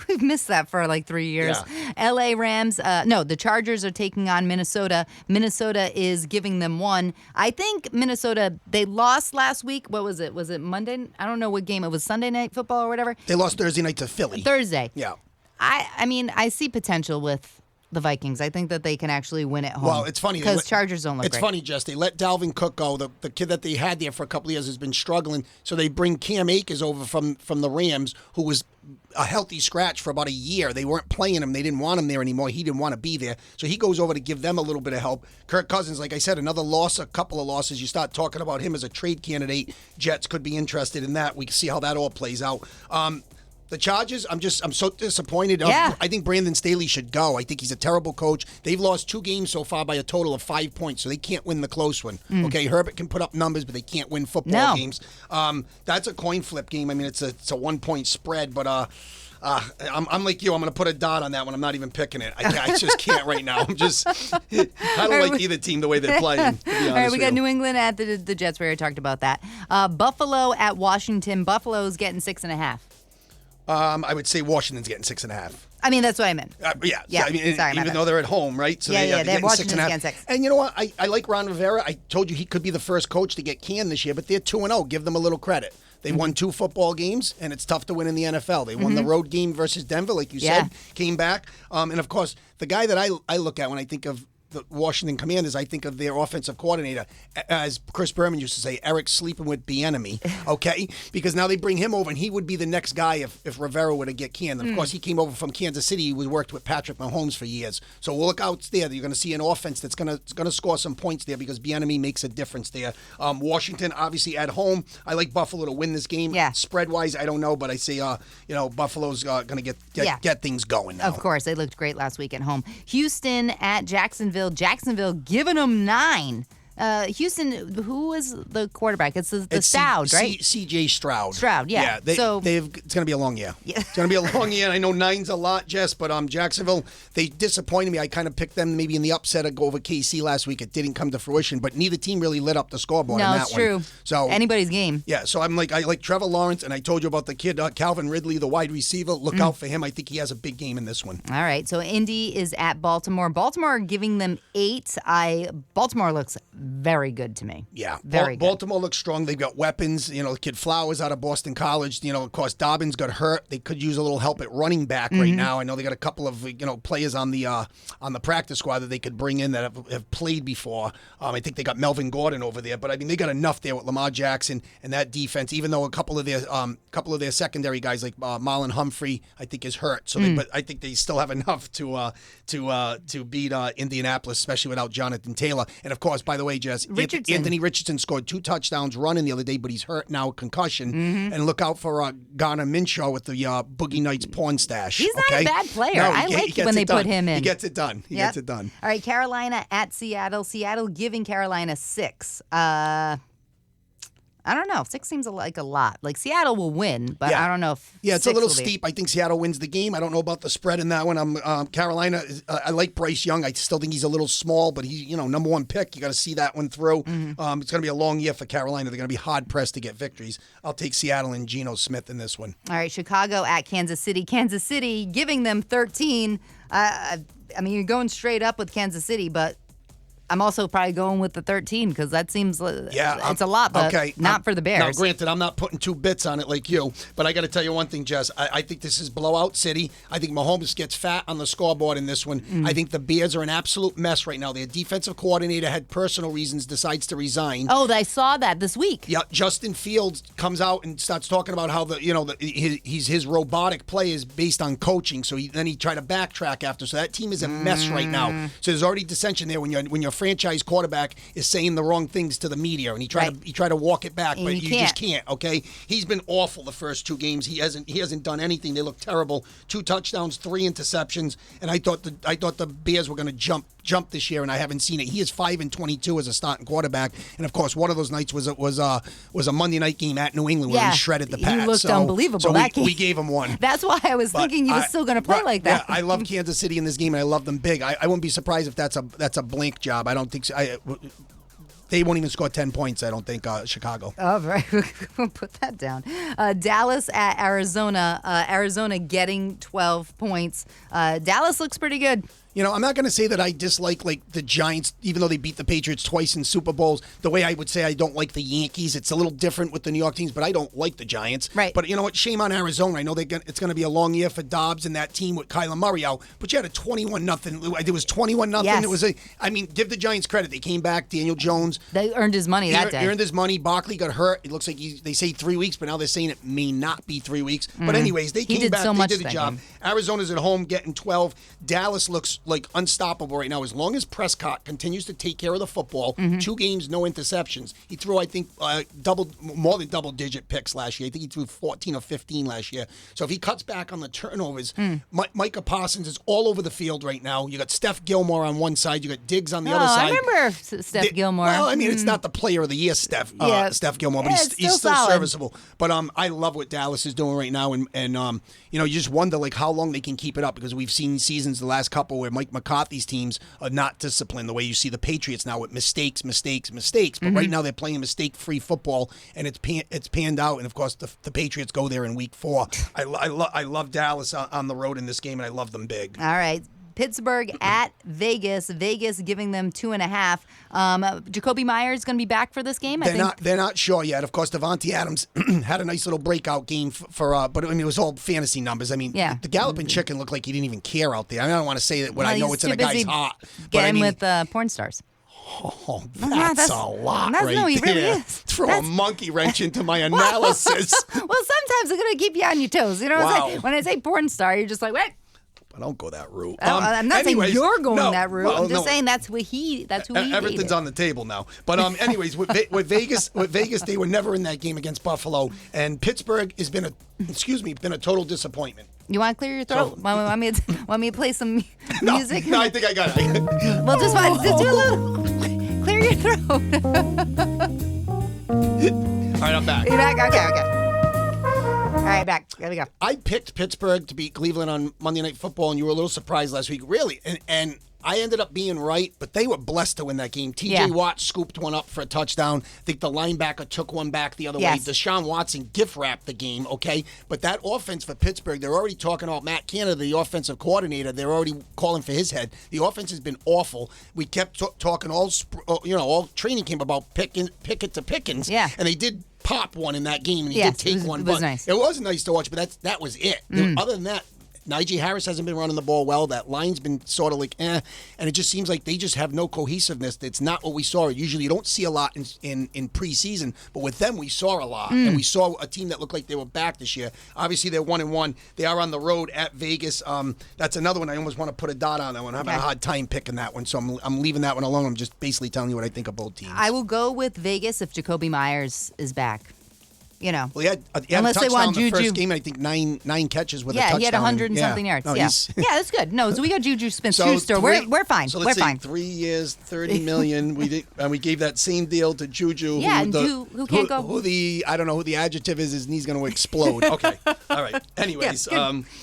We've missed that for like 3 years. Yeah. LA Rams, the Chargers are taking on Minnesota. Minnesota is giving them 1. I think Minnesota, they lost last week. What was it? Was it Monday? I don't know what game. It was Sunday Night Football or whatever. They lost Thursday night to Philly. Thursday. Yeah. I mean, I see potential with the Vikings. I think that they can actually win at home. Well, it's funny because Chargers don't look It's great. funny, Jess. They let Dalvin Cook go. The kid that they had there for a couple of years has been struggling. So they bring Cam Akers over from the Rams, who was a healthy scratch for about a year. They weren't playing him. They didn't want him there anymore. He didn't want to be there. So he goes over to give them a little bit of help. Kirk Cousins, like I said, another loss, a couple of losses. You start talking about him as a trade candidate. Jets could be interested in that. We can see how that all plays out. The Chargers, I'm so disappointed. Yeah. I think Brandon Staley should go. I think he's a terrible coach. They've lost 2 games so far by a total of 5 points, so they can't win the close one. Okay, Herbert can put up numbers, but they can't win football games. That's a coin flip game. I mean, it's a 1-point spread, but I'm like you. I'm going to put a dot on that one. I'm not even picking it. I just can't right now. I don't like either team the way they're playing. To be honest All right, we got with you. New England at the Jets. We already talked about that. Buffalo at Washington. Buffalo's getting 6.5. I would say Washington's getting 6.5. I mean, that's what I meant. Yeah. I mean, Sorry, even though they're at home, right? So they're getting Washington's 6.5. getting 6. And you know what? I like Ron Rivera. I told you he could be the first coach to get canned this year, but they're 2-0. Give them a little credit. They won 2 football games, and it's tough to win in the NFL. They won the road game versus Denver, like you said, came back. And, of course, the guy that I look at when I think of the Washington Commanders, I think of their offensive coordinator, as Chris Berman used to say, Eric sleeping with the enemy, okay? Because now they bring him over, and he would be the next guy if Rivera were to get canned. And of course, he came over from Kansas City. He worked with Patrick Mahomes for years. So we'll look out there. You're going to see an offense that's going to score some points there because Bieniemy makes a difference there. Washington, obviously, at home. I like Buffalo to win this game. Yeah. Spread-wise, I don't know, but I say, Buffalo's going to get things going now. Of course, they looked great last week at home. Houston at Jacksonville. Jacksonville giving them 9. Houston, who was the quarterback? It's the Stroud, right? C.J. Stroud. Stroud, yeah. It's going to be a long year. Yeah. It's going to be a long year. And I know 9's a lot, Jess, but Jacksonville, they disappointed me. I kind of picked them maybe in the upset over KC last week. It didn't come to fruition, but neither team really lit up the scoreboard in that one. No, it's true. So anybody's game. Yeah, so I like Trevor Lawrence, and I told you about the kid, Calvin Ridley, the wide receiver. Look out for him. I think he has a big game in this one. All right, so Indy is at Baltimore. Baltimore giving them 8. Baltimore looks very good to me. Yeah, very good. Baltimore looks strong. They've got weapons. The kid Flowers out of Boston College. Of course, Dobbins got hurt. They could use a little help at running back right now. I know they got a couple of players on the practice squad that they could bring in that have played before. I think they got Melvin Gordon over there, but I mean they got enough there with Lamar Jackson and that defense. Even though a couple of their secondary guys like Marlon Humphrey, I think is hurt. So, but I think they still have enough to beat Indianapolis, especially without Jonathan Taylor. And of course, by the way, Jess, Anthony Richardson scored 2 touchdowns running the other day, but he's hurt now, concussion. And look out for Garner Minshew with the Boogie Nights porn stash. He's not a bad player. No, I like when they put him in. He gets it done. He gets it done. All right, Carolina at Seattle. Seattle giving Carolina 6. I don't know. 6 seems like a lot. Like Seattle will win, but I don't know if it's a little steep. I think Seattle wins the game. I don't know about the spread in that one. Carolina. I like Bryce Young. I still think he's a little small, but he's number 1 pick. You got to see that one through. It's going to be a long year for Carolina. They're going to be hard pressed to get victories. I'll take Seattle and Geno Smith in this one. All right, Chicago at Kansas City. Kansas City giving them 13. I mean, you're going straight up with Kansas City, but I'm also probably going with the 13 because that seems it's a lot, but not for the Bears. Now, granted, I'm not putting 2 bits on it like you, but I got to tell you one thing, Jess. I think this is blowout city. I think Mahomes gets fat on the scoreboard in this one. I think the Bears are an absolute mess right now. Their defensive coordinator had personal reasons, decides to resign. Oh, I saw that this week. Yeah, Justin Fields comes out and starts talking about how his robotic play is based on coaching. So then he tried to backtrack after. So that team is a mess right now. So there's already dissension there when your franchise quarterback is saying the wrong things to the media, and he tried to walk it back, but you just can't. Okay, he's been awful the first 2 games. He hasn't done anything. They look terrible. 2 touchdowns, 3 interceptions, and I thought the Bears were going to jump this year, and I haven't seen it. He is 5-22 as a starting quarterback, and of course, one of those nights was a Monday night game at New England where he shredded the Pats. He looked unbelievable. So that game. We gave him one. That's why I was thinking he was still going to play like that. Yeah, I love Kansas City in this game, and I love them big. I wouldn't be surprised if that's a blank job. I don't think so. They won't even score 10 points, I don't think, Chicago. Oh, right. We'll put that down. Dallas at Arizona. Arizona getting 12 points. Dallas looks pretty good. You know, I'm not going to say that I dislike like the Giants, even though they beat the Patriots twice in Super Bowls. The way I would say I don't like the Yankees. It's a little different with the New York teams, but I don't like the Giants. Right. But you know what? Shame on Arizona. I know it's going to be a long year for Dobbs and that team with Kyler Murray out. But you had a 21-0. It was 21-0. Yes. It was give the Giants credit. They came back. Daniel Jones. They earned his money that day. Earned his money. Barkley got hurt. It looks like they say 3 weeks, but now they're saying it may not be 3 weeks. But anyways, they came back. They did the job. Arizona's at home getting 12. Dallas looks like unstoppable right now. As long as Prescott continues to take care of the football, 2 games, no interceptions. He threw, I think, more than double-digit picks last year. I think he threw 14 or 15 last year. So if he cuts back on the turnovers, Micah Parsons is all over the field right now. You got Steph Gilmore on one side. You got Diggs on the other side. I remember Steph Gilmore. Well, I mean, it's not the player of the year, Steph Gilmore, but he's still serviceable. But I love what Dallas is doing right now, and you know, you just wonder like how long they can keep it up, because we've seen seasons the last couple where Mike McCarthy's teams are not disciplined the way you see the Patriots now with mistakes. But right now they're playing mistake-free football, and it's panned out. And of course, the Patriots go there in Week 4. I love Dallas on the road in this game, and I love them big. All right. Pittsburgh at Vegas. Vegas giving them 2.5. Jacoby Myers going to be back for this game. They're not sure yet. Of course, Devontae Adams had a nice little breakout game but I mean, it was all fantasy numbers. I mean, the Galloping Chicken looked like he didn't even care out there. I don't want to say that when I know it's in a guy's heart. Get him with porn stars. Oh, that's a lot right no, he there. Really is. Throw a monkey wrench into my analysis. Well, sometimes it's going to keep you on your toes. You know what I'm saying? When I say porn star, you're just like, what? I don't go that route. I'm not saying you're going that route. I'm just saying that's who he everything's dated. on the table now. But anyways, with Vegas, they were never in that game against Buffalo, and Pittsburgh has been a total disappointment. You want to clear your throat? Want me to play some music? No, I think I got it. Well, just do a little clear your throat. All right, I'm back. You're back? Okay. All right, back. There we go. I picked Pittsburgh to beat Cleveland on Monday Night Football, and you were a little surprised last week. Really? And I ended up being right, but they were blessed to win that game. T.J. Watt scooped one up for a touchdown. I think the linebacker took one back the other way. Deshaun Watson gift-wrapped the game, okay? But that offense for Pittsburgh, they're already talking about Matt Canada, the offensive coordinator. They're already calling for his head. The offense has been awful. We kept talking all training camp about Pickett to Pickens. Yeah. And they did pop one in that game, and he did take one. It was nice. It was nice to watch, but that was it. Other than that, Najee Harris hasn't been running the ball well. That line's been sort of like and it just seems like they just have no cohesiveness. It's not what we saw. Usually you don't see a lot in preseason, but with them we saw a lot, and we saw a team that looked like they were back this year. Obviously they're 1-1. They are on the road at Vegas. That's another one I almost want to put a dot on that one. I'm having a hard time picking that one, so I'm leaving that one alone. I'm just basically telling you what I think of both teams. I will go with Vegas if Jacoby Myers is back. You know, well, he had unless a touchdown they want in the Juju. First game, I think nine catches with a touchdown. Yeah, he had 100 and something yards. No, yeah, that's good. No, so we got Juju Smith-Schuster. We're fine. So let's we're fine. 3 years, $30 million. We gave that same deal to Juju. Yeah, who can't go? I don't know who the adjective is. His knee's going to explode. Okay, all right. Anyways,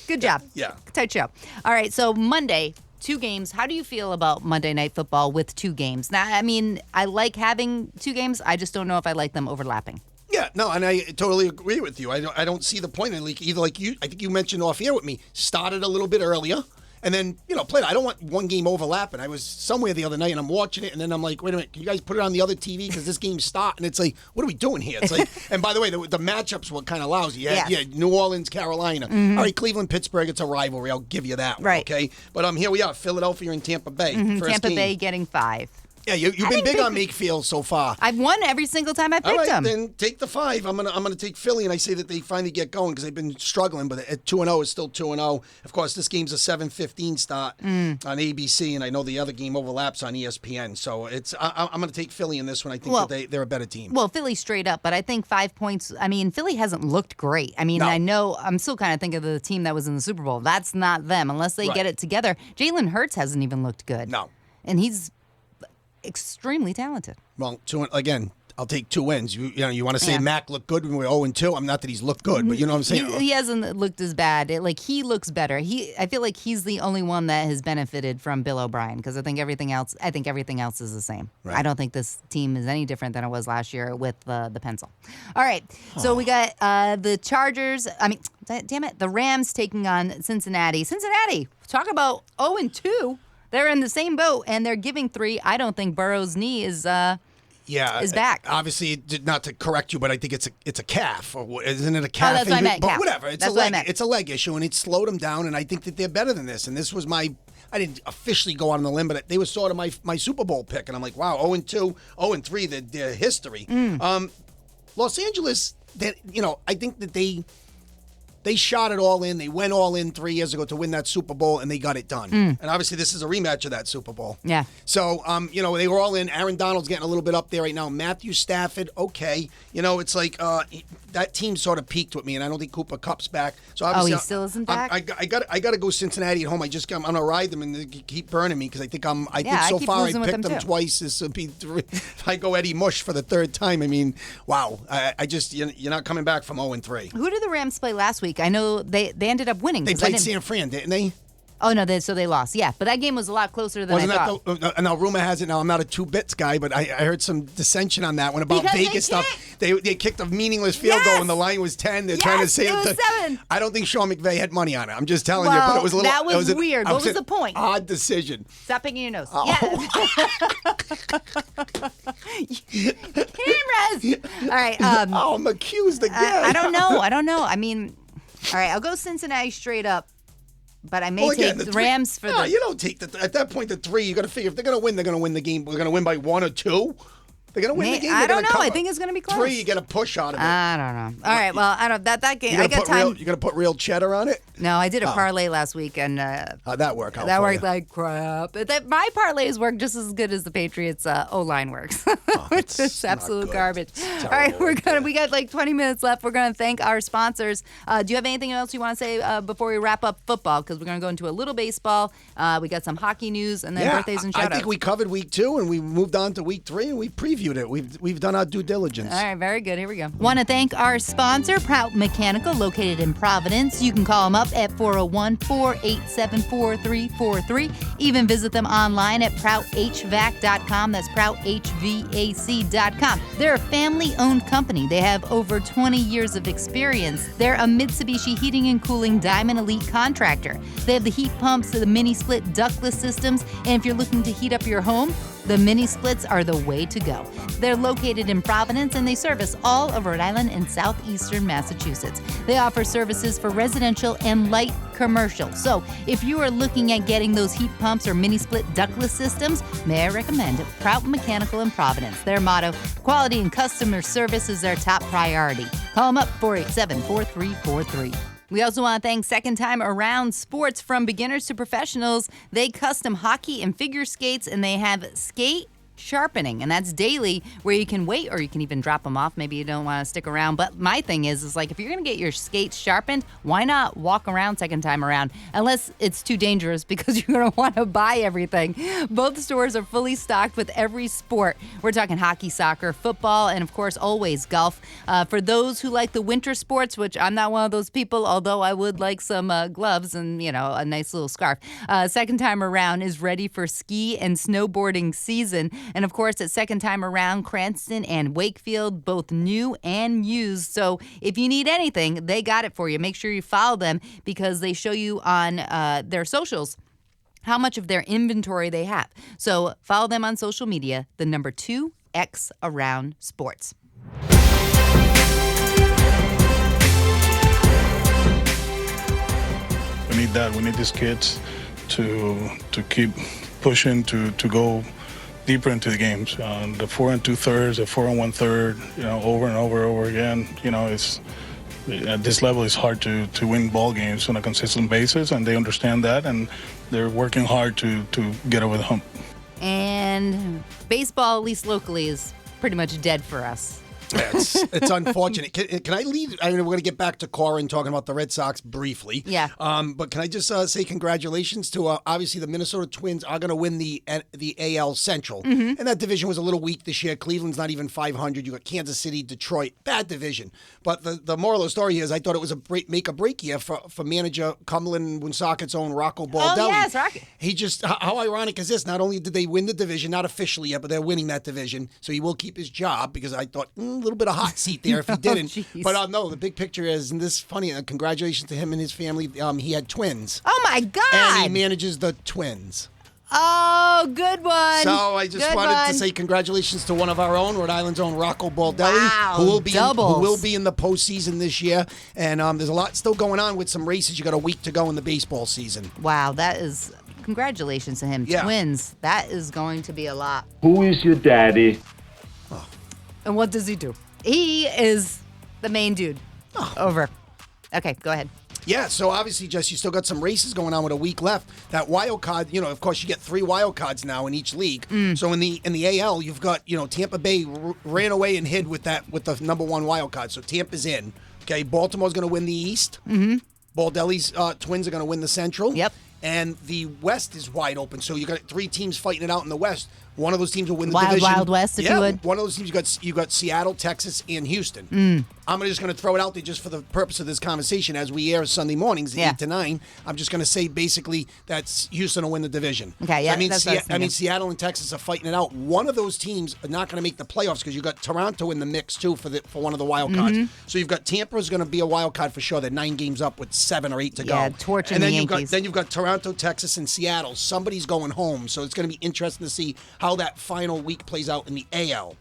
good job. Yeah, tight show. All right, so Monday. 2 games. How do you feel about Monday Night Football with 2 games? Now, I mean, I like having 2 games. I just don't know if I like them overlapping. Yeah, no, and I totally agree with you. I don't see the point in either like you. I think you mentioned off air with me. Started a little bit earlier, and then played. I don't want one game overlapping. I was somewhere the other night and I'm watching it, and then I'm like, wait a minute, can you guys put it on the other TV because this game's starting? And it's like, what are we doing here? It's like, and by the way, the matchups were kind of lousy. Yeah, New Orleans, Carolina. All right, Cleveland, Pittsburgh. It's a rivalry. I'll give you that one. Right. Okay, but here we are, Philadelphia and Tampa Bay. First Tampa game. Bay getting 5. Yeah, you've been big on Mayfield so far. I've won every single time I picked him. Then take the 5. I'm gonna take Philly, and I say that they finally get going because they've been struggling. But at 2-0 is still 2-0. Of course, this game's a 7:15 start on ABC, and I know the other game overlaps on ESPN. So I'm gonna take Philly in this one. I think that they're a better team. Well, Philly straight up, but I think 5 points. I mean, Philly hasn't looked great. I mean, I know I'm still kind of thinking of the team that was in the Super Bowl. That's not them unless they get it together. Jalen Hurts hasn't even looked good. No, and he's extremely talented. Well, I'll take 2 wins. You want to say Mac looked good when we were 0-2? I'm not that he's looked good, but you know what I'm saying? He hasn't looked as bad. He looks better. I feel like he's the only one that has benefited from Bill O'Brien because I think everything else is the same. Right. I don't think this team is any different than it was last year with the pencil. All right. So we got the Chargers. I mean, damn it. The Rams taking on Cincinnati. Cincinnati, talk about 0-2. They're in the same boat, and they're giving 3. I don't think Burrow's knee is back. Obviously, not to correct you, but I think it's a calf. Or isn't it a calf? That's what I meant, But calf. whatever. It's That's a what I leg. meant. It's a leg issue, and it slowed them down. And I think that they're better than this. And this was I didn't officially go on the limb, but they were sort of my Super Bowl pick. And I'm like, wow, 0-2, 0-3, their history. Los Angeles, I think that they shot it all in. They went all in 3 years ago to win that Super Bowl, and they got it done. And obviously, this is a rematch of that Super Bowl. Yeah. So, they were all in. Aaron Donald's getting a little bit up there right now. Matthew Stafford, okay. It's like that team sort of peaked with me, and I don't think Cooper Kupp's back. So obviously, he still isn't back? I got to go Cincinnati at home. I'm gonna ride them, and they keep burning me because I think I keep far I losing with picked them them too. twice. This would be 3. If I go Eddie Mush for the 3rd time, I mean, wow. You're not coming back from 0-3. Who did the Rams play last week? I know they ended up winning. They played San Fran, didn't they? Oh, no, so they lost. Yeah, but that game was a lot closer than Wasn't I thought. that now, rumor has it, now I'm not a 2-bits guy, but I heard some dissension on that one about Because Vegas stuff. They kicked a meaningless field goal and the line was 10. They're trying to say it was 7. I don't think Sean McVay had money on it. I'm just telling you, but it was a little. That was an weird. What was the point? Odd decision. Stop picking your nose. Oh. Yeah. Cameras. All right. I'm accused again. I don't know. I mean, all right, I'll go Cincinnati straight up. But I may take the Rams for the... You don't take at that point, the 3. You got to figure if they're going to win the game. We're going to win by 1 or 2. They're going to win the game. I don't know. I think it's going to be close. 3, you get a push out of it. I don't know. All right. Well, I don't. That game. I got time. You going to put real cheddar on it? No, I did a parlay last week, and how'd that work out? That worked like crap. My parlays work just as good as the Patriots' O-line works. Which is absolute garbage. All right, we got like 20 minutes left. We're gonna thank our sponsors. Do you have anything else you want to say before we wrap up football? Because we're gonna go into a little baseball. We got some hockey news, and then birthdays and shout outs. I think we covered week 2, and we moved on to week 3, and we previewed it. We've done our due diligence. All right, very good. Here we go. Want to thank our sponsor, Prout Mechanical, located in Providence. You can call them up at 401-487-4343. Even visit them online at prouthvac.com. That's prouthvac.com. They're a family-owned company. They have over 20 years of experience. They're a Mitsubishi Heating and Cooling Diamond Elite contractor. They have the heat pumps, the mini split ductless systems, and if you're looking to heat up your home, the mini splits are the way to go. They're located in Providence, and they service all of Rhode Island and southeastern Massachusetts. They offer services for residential and light commercial. So if you are looking at getting those heat pumps or mini split ductless systems, may I recommend Prout Mechanical in Providence. Their motto, quality and customer service is their top priority. Call them up, 487-4343. We also want to thank Second Time Around Sports. From beginners to professionals, they custom hockey and figure skates, and they have skate sharpening, and that's daily, where you can wait or you can even drop them off. Maybe you don't want to stick around, but my thing is like, if you're going to get your skates sharpened, why not walk around Second Time Around, unless it's too dangerous because you're going to want to buy everything. Both stores are fully stocked with every sport. We're talking hockey, soccer, football, and of course always golf. For those who like the winter sports, which I'm not one of those people, although I would like some gloves and a nice little scarf. Second Time Around is ready for ski and snowboarding season. And of course, at Second Time Around, Cranston and Wakefield, both new and used. So if you need anything, they got it for you. Make sure you follow them because they show you on their socials how much of their inventory they have. So follow them on social media, the number 2X Around Sports. We need that. We need these kids to keep pushing to go deeper into the games. The 4 2/3, the 4 1/3, over and over again. It's at this level, it's hard to win ball games on a consistent basis, and they understand that, and they're working hard to get over the hump. And baseball, at least locally, is pretty much dead for us. It's unfortunate. Can I lead? I mean, we're going to get back to Corin talking about the Red Sox briefly. Yeah. But can I just say congratulations to obviously the Minnesota Twins are going to win the AL Central, and that division was a little weak this year. Cleveland's not even 500. You got Kansas City, Detroit, bad division. But the moral of the story is I thought it was a make or break year for manager Cumberland Woonsocket's own Rocco Baldelli. Oh yes, Rocky. He just how ironic is this? Not only did they win the division, not officially yet, but they're winning that division, so he will keep his job because I thought. A little bit of hot seat there if he didn't. But no, the big picture is, and this is funny, congratulations to him and his family. He had twins. Oh, my God. And he manages the Twins. Oh, good one. So I just wanted to say congratulations to one of our own, Rhode Island's own Rocco Baldelli, who will be in the postseason this year. And there's a lot still going on with some races. You got a week to go in the baseball season. Wow, that is congratulations to him. Yeah. Twins. That is going to be a lot. Who is your daddy? Oh. And what does he do? He is the main dude. Over. Okay, go ahead. Yeah, so obviously, Jess, you still got some races going on with a week left. That wild card, of course, you get 3 wild cards now in each league. So in the AL, you've got, Tampa Bay ran away and hid with the number 1 wild card. So Tampa's in. Okay, Baltimore's going to win the East. Mm-hmm. Baldelli's Twins are going to win the Central. Yep. And the West is wide open. So you got 3 teams fighting it out in the West. One of those teams will win the division. Wild West, if you would. One of those teams, you got Seattle, Texas, and Houston. I'm just going to throw it out there just for the purpose of this conversation as we air Sunday mornings, 8 to 9. I'm just going to say basically that Houston will win the division. Okay, yeah. I mean, Seattle and Texas are fighting it out. One of those teams are not going to make the playoffs because you got Toronto in the mix too for one of the wild cards. So you've got Tampa is going to be a wild card for sure. They're 9 games up with 7 or 8 to go. Yeah, torching the Yankees. Then you've got Toronto, Texas, and Seattle. Somebody's going home, so it's going to be interesting to see how that final week plays out in the AL.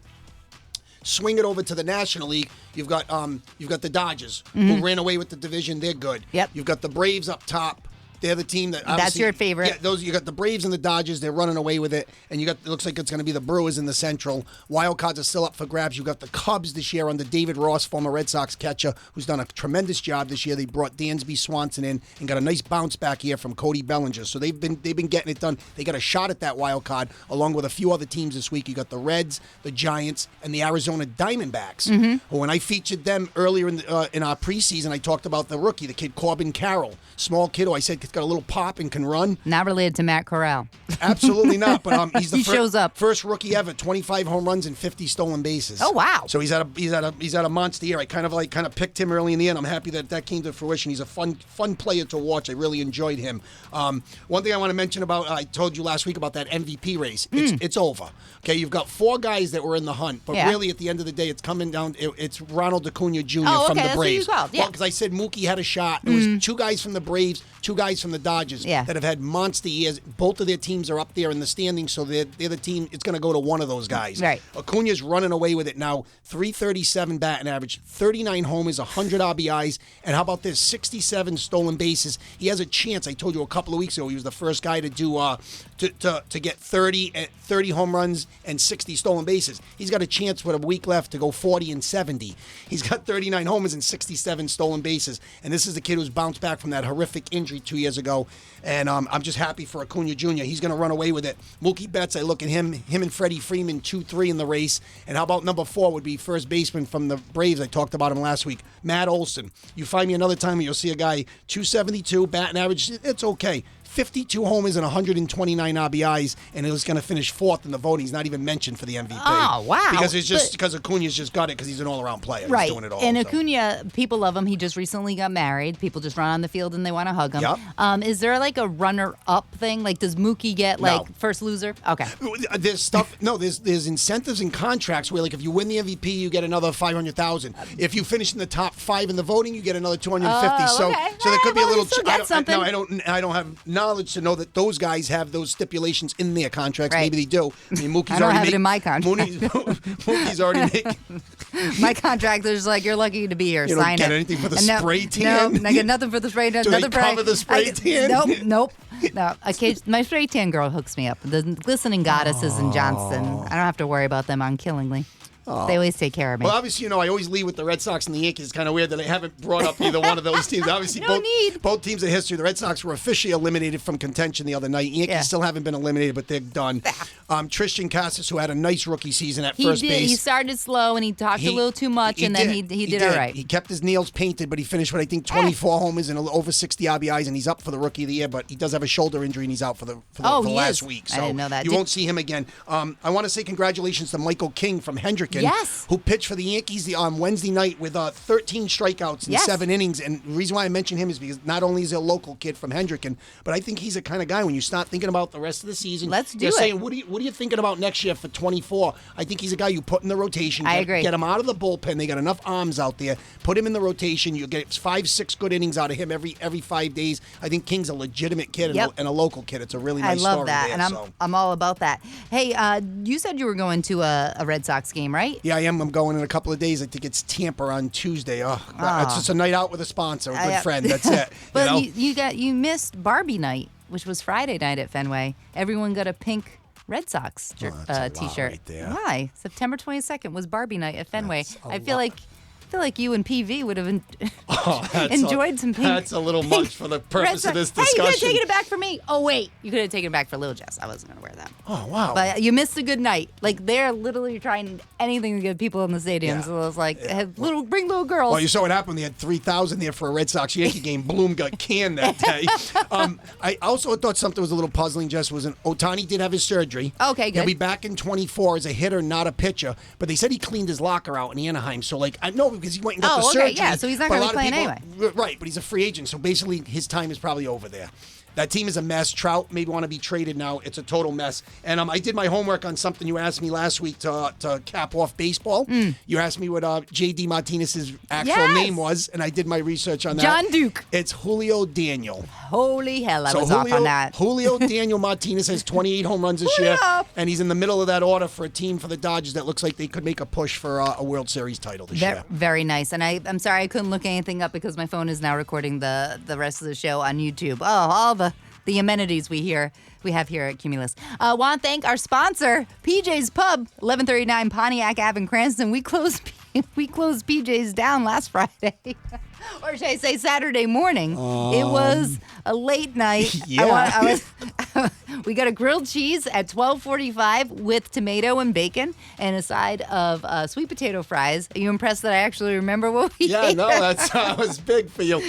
Swing it over to the National League. You've got the Dodgers who ran away with the division. They're good. Yep. You've got the Braves up top. They're the team that that's your favorite. Yeah, you got the Braves and the Dodgers. They're running away with it, and it looks like it's going to be the Brewers in the Central. Wild cards are still up for grabs. You got the Cubs this year under David Ross, former Red Sox catcher, who's done a tremendous job this year. They brought Dansby Swanson in and got a nice bounce back here from Cody Bellinger. So they've been getting it done. They got a shot at that wild card along with a few other teams this week. You got the Reds, the Giants, and the Arizona Diamondbacks. When I featured them earlier in our preseason, I talked about the rookie, the kid Corbin Carroll, small kid who I said got a little pop and can run. Not related to Matt Corral. Absolutely not. But he's the shows up. First rookie ever, 25 home runs and 50 stolen bases. Oh wow! So he's at a monster year. I kind of picked him early in the end. I'm happy that came to fruition. He's a fun player to watch. I really enjoyed him. One thing I want to mention about I told you last week about that MVP race. It's over. Okay, you've got 4 guys that were in the hunt, but really at the end of the day, it's coming down. It's Ronald Acuna Jr. from the Braves. Well, because I said Mookie had a shot. It was 2 guys from the Braves, 2 guys from the Dodgers that have had monster years. Both of their teams are up there in the standings, so they're the team. It's going to go to one of those guys. Right. Acuna's running away with it now. 337 batting average, 39 homers, 100 RBIs, and how about this? 67 stolen bases. He has a chance. I told you a couple of weeks ago he was the first guy to do to get 30 home runs and 60 stolen bases. He's got a chance with a week left to go 40 and 70. He's got 39 homers and 67 stolen bases, and this is the kid who's bounced back from that horrific injury 2 years ago. And I'm just happy for Acuna Jr. He's going to run away with it. Mookie Betts, I look at him and Freddie Freeman 2-3 in the race. And how about number 4 would be first baseman from the Braves. I talked about him last week. Matt Olson. You find me another time and you'll see a guy 272 batting average. It's okay. 52 homers and 129 RBIs, and he was going to finish 4th in the voting. He's not even mentioned for the MVP. Oh, wow. Because Acuna's just got it because he's an all-around player. Right. He's doing it all. And Acuna, people love him. He just recently got married. People just run on the field and they want to hug him. Yep. Is there like a runner-up thing? Like, does Mookie get first loser? Okay. There's stuff. No, there's incentives and contracts where, like, if you win the MVP, you get another $500,000. If you finish in the top 5 in the voting, you get another $250,000. So there could be a little. I don't have knowledge to know that those guys have those stipulations in their contracts. Right. Maybe they do. I mean, Mookie's I don't have it in my contract. Mookie's already making. My contract is like, you're lucky to be here. You Sign don't get it. anything for the spray tan? No, I get nothing for the spray tan. Do they cover the spray tan? Nope. No, my spray tan girl hooks me up. The glistening goddesses in Johnston. I don't have to worry about them unkillingly. They always take care of me. Well, obviously, I always lead with the Red Sox and the Yankees. It's kind of weird that I haven't brought up either one of those teams. Obviously, both teams in history. The Red Sox were officially eliminated from contention the other night. Yankees still haven't been eliminated, but they're done. Tristan Casas, who had a nice rookie season at first base. He started slow and he talked a little too much, and then he did all right. He kept his nails painted, but he finished with, I think, 24 homers and over 60 RBIs, and he's up for the Rookie of the Year, but he does have a shoulder injury, and he's out for the last week. So I didn't know that. You won't see him again. I want to say congratulations to Michael King from Hendricken. Hendricken, who pitched for the Yankees on Wednesday night with 13 strikeouts in 7 innings. And the reason why I mention him is because not only is he a local kid from Hendricken, but I think he's the kind of guy when you start thinking about the rest of the season, you're saying, what are you thinking about next year for 24? I think he's a guy you put in the rotation. I agree. Get him out of the bullpen. They got enough arms out there. Put him in the rotation. You get 5-6 good innings out of him every 5 days. I think King's a legitimate kid and a local kid. It's a really nice story. I love that, there, and I'm all about that. Hey, you said you were going to a Red Sox game, right? Yeah, I am. I'm going in a couple of days. I think it's Tampa on Tuesday. It's just a night out with a sponsor, a good friend. That's it. But you missed Barbie night, which was Friday night at Fenway. Everyone got a pink Red Sox T-shirt. Right there. Why? September 22nd was Barbie night at Fenway. I feel like you and PV would have enjoyed some pink. That's a little much for the purpose of this discussion. Hey, you could have taken it back for me. Oh, wait. You could have taken it back for Little Jess. I wasn't going to wear that. Oh, wow. But you missed a good night. Like, they're literally trying anything to get people in the stadium. Yeah. So it was like, bring little girls. Well, you saw what happened. They had 3,000 there for a Red Sox-Yankee game. Bloom got canned that day. I also thought something was a little puzzling, Jess, was Ohtani did have his surgery. Okay, good. He'll be back in 24 as a hitter, not a pitcher. But they said he cleaned his locker out in Anaheim. So, I know because he went and got the surgery. Yeah, so he's not going to be playing anyway. Right, but he's a free agent, so basically his time is probably over there. That team is a mess. Trout maybe want to be traded now. It's a total mess. And I did my homework on something you asked me last week to cap off baseball. You asked me what J.D. Martinez's actual name was, and I did my research on that. John Duke. It's Julio Daniel. Holy hell, I was off on that. Julio Daniel Martinez has 28 home runs this year, and he's in the middle of that order for a team for the Dodgers that looks like they could make a push for a World Series title this year. Very nice. And I'm sorry I couldn't look anything up because my phone is now recording the rest of the show on YouTube. Oh, all the amenities we have here at Cumulus. Want to thank our sponsor, PJ's Pub, 1139 Pontiac Ave in Cranston. We closed PJ's down last Friday. Or should I say Saturday morning? It was a late night. Yeah. We got a grilled cheese at $12.45 with tomato and bacon and a side of sweet potato fries. Are you impressed that I actually remember what we ate? Yeah, no, that was big for you.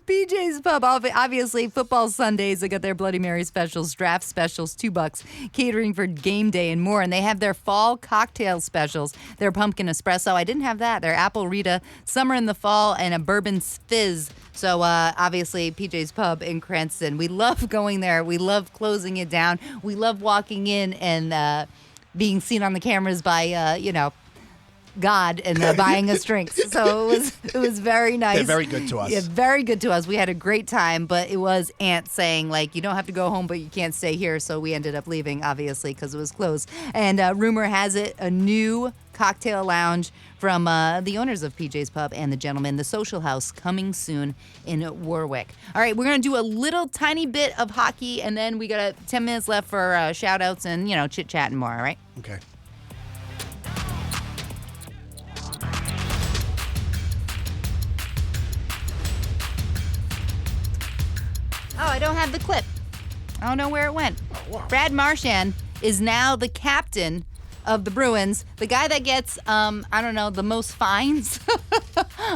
PJ's Pub, obviously, football Sundays. They got their Bloody Mary specials, draft specials, $2, catering for game day and more. And they have their fall cocktail specials, their pumpkin espresso. I didn't have that. Their apple Rita, summer in the fall, and a bourbon fizz. So, obviously, PJ's Pub in Cranston. We love going there. We love closing it down. We love walking in and being seen on the cameras by, God and buying us drinks. So it was very nice. They're very good to us. Yeah, very good to us. We had a great time, but it was Aunt saying, you don't have to go home, but you can't stay here. So we ended up leaving, obviously, because it was closed. And rumor has it, a new cocktail lounge from the owners of PJ's Pub and the gentleman, the Social House, coming soon in Warwick. All right, we're going to do a little tiny bit of hockey, and then we got 10 minutes left for shout-outs and, chit-chat and more, all right? Okay. Oh, I don't have the clip. I don't know where it went. Oh, wow. Brad Marchand is now the captain of the Bruins, the guy that gets, the most fines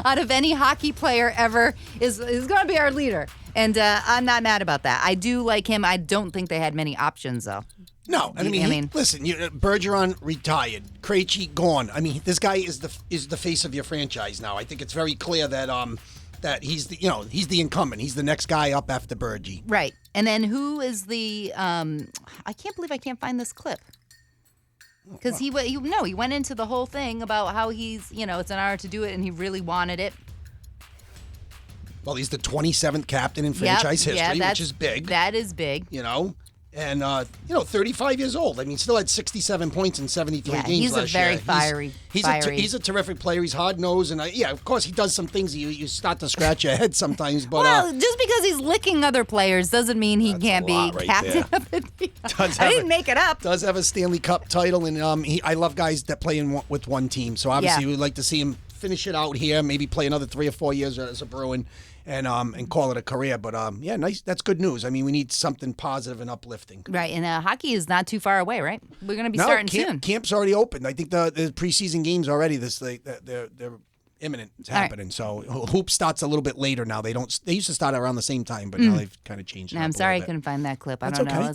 out of any hockey player ever is going to be our leader. And I'm not mad about that. I do like him. I don't think they had many options, though. No, listen. Bergeron retired, Krejci gone. I mean, this guy is the face of your franchise now. I think it's very clear that he's the incumbent. He's the next guy up after Bergie. Right. And then who is the? I can't believe I can't find this clip. Because he went into the whole thing about how he's it's an honor to do it and he really wanted it. Well, he's the 27th captain in franchise history, which is big. That is big. And 35 years old. I mean, still had 67 points in 73 games he's last year. He's a very fiery. He's a terrific player. He's hard-nosed. And, of course, he does some things you start to scratch your head sometimes. But just because he's licking other players doesn't mean he can't be captain of the team. I didn't make it up. Does have a Stanley Cup title. And I love guys that play with one team. So, obviously, we'd like to see him finish it out here, maybe play another 3 or 4 years as a Bruin. And call it a career. But, nice. That's good news. I mean, we need something positive and uplifting. Right, and hockey is not too far away, right? We're going to be starting soon. Camp's already opened. I think the preseason games already, they're imminent. It's happening. Right. So hoop starts a little bit later now. They used to start around the same time, but now they've kind of changed it. I'm sorry I couldn't find that clip. I don't know.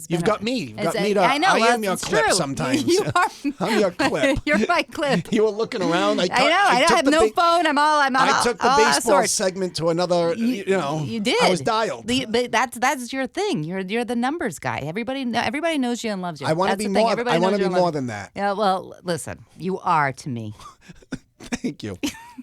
You've got me. You've got me. I know. I am your clip true. sometimes. You are. I'm your clip. You're my clip. You were looking around. I have no phone. I took the baseball segment to another. You did. I was dialed. But that's your thing. You're the numbers guy. Everybody knows you and loves you. I want to be more. I want to be more than that. Yeah. Well, listen. You are to me. Thank you.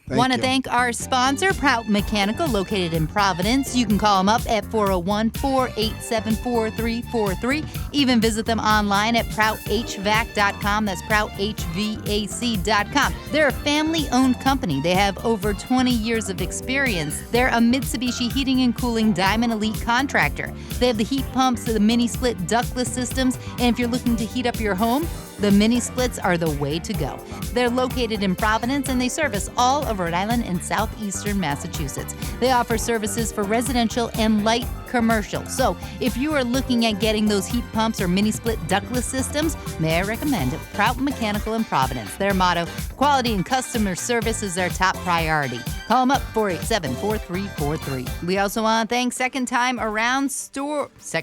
Want to thank our sponsor, Prout Mechanical, located in Providence. You can call them up at 401-487-4343. Even visit them online at prouthvac.com. That's prouthvac.com. They're a family-owned company. They have over 20 years of experience. They're a Mitsubishi Heating and Cooling Diamond Elite contractor. They have the heat pumps, the mini-split ductless systems, and if you're looking to heat up your home, the mini splits are the way to go. They're located in Providence and they service all of Rhode Island and southeastern Massachusetts. They offer services for residential and light commercial. So if you are looking at getting those heat pumps or mini split ductless systems, may I recommend Prout Mechanical in Providence. Their motto, quality and customer service is their top priority. Call them up 487-4343. We also want to thank Second Time Around Sports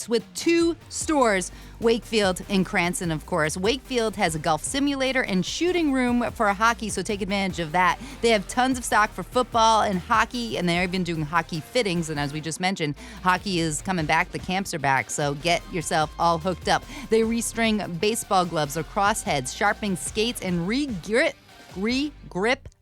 with 2 stores, Wakefield and Cranston, of course. Wakefield has a golf simulator and shooting room for hockey, so take advantage of that. They have tons of stock for football and hockey, and they're even doing hockey fittings. And as we just mentioned, hockey is coming back. The camps are back, so get yourself all hooked up. They restring baseball gloves, lacrosse heads, sharpening skates, and re-grip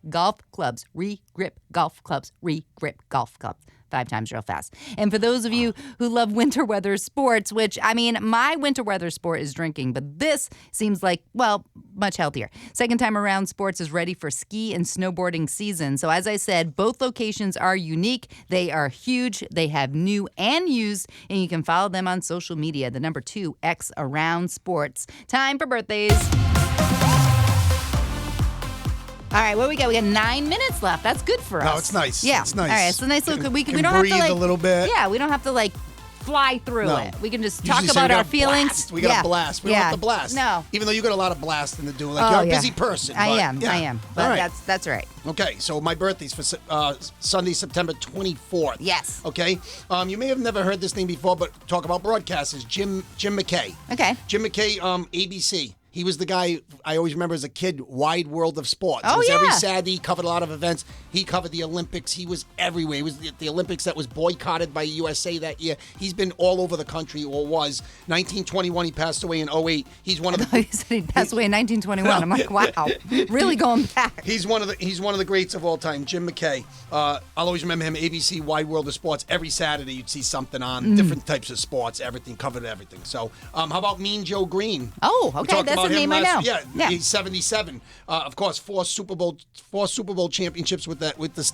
golf clubs. Re-grip golf clubs. Re-grip golf clubs. 5 times real fast. And for those of you who love winter weather sports, which, I mean, my winter weather sport is drinking, but this seems like, well, much healthier. Second Time Around Sports is ready for ski and snowboarding season. So as I said, both locations are unique. They are huge. They have new and used, and you can follow them on social media. The number 2X Around Sports. Time for birthdays. All right, what we got? We got 9 minutes left. That's good for us. No, it's nice. Yeah, it's nice. All right, so nice little. We don't breathe have to like a little bit. Yeah, we don't have to like fly through it. We can just talk Usually about our feelings. Blast. We got to blast. We don't have to blast. No, even though you got a lot of blasting to do. Like you're a busy person. I am. But right. that's right. Okay, so my birthday's for Sunday, September 24th. Yes. Okay. You may have never heard this name before, but talk about broadcasters. Jim McKay. Okay. Jim McKay, ABC. He was the guy I always remember as a kid, Wide World of Sports. Oh, it was yeah. Every Saturday, he covered a lot of events. He covered the Olympics. He was everywhere. He was the Olympics that was boycotted by USA that year. He's been all over the country, or was. 1921, he passed away in 08. He's one of the... He said he passed away in 1921. I'm like, wow, really going back. He's one of the greats of all time, Jim McKay. I'll always remember him, ABC, Wide World of Sports. Every Saturday, you'd see something on, different types of sports, everything, covered everything. So, how about Mean Joe Green? Oh, okay, that's a name I know. Yeah, he's 77. Of course, 4 Super Bowl championships with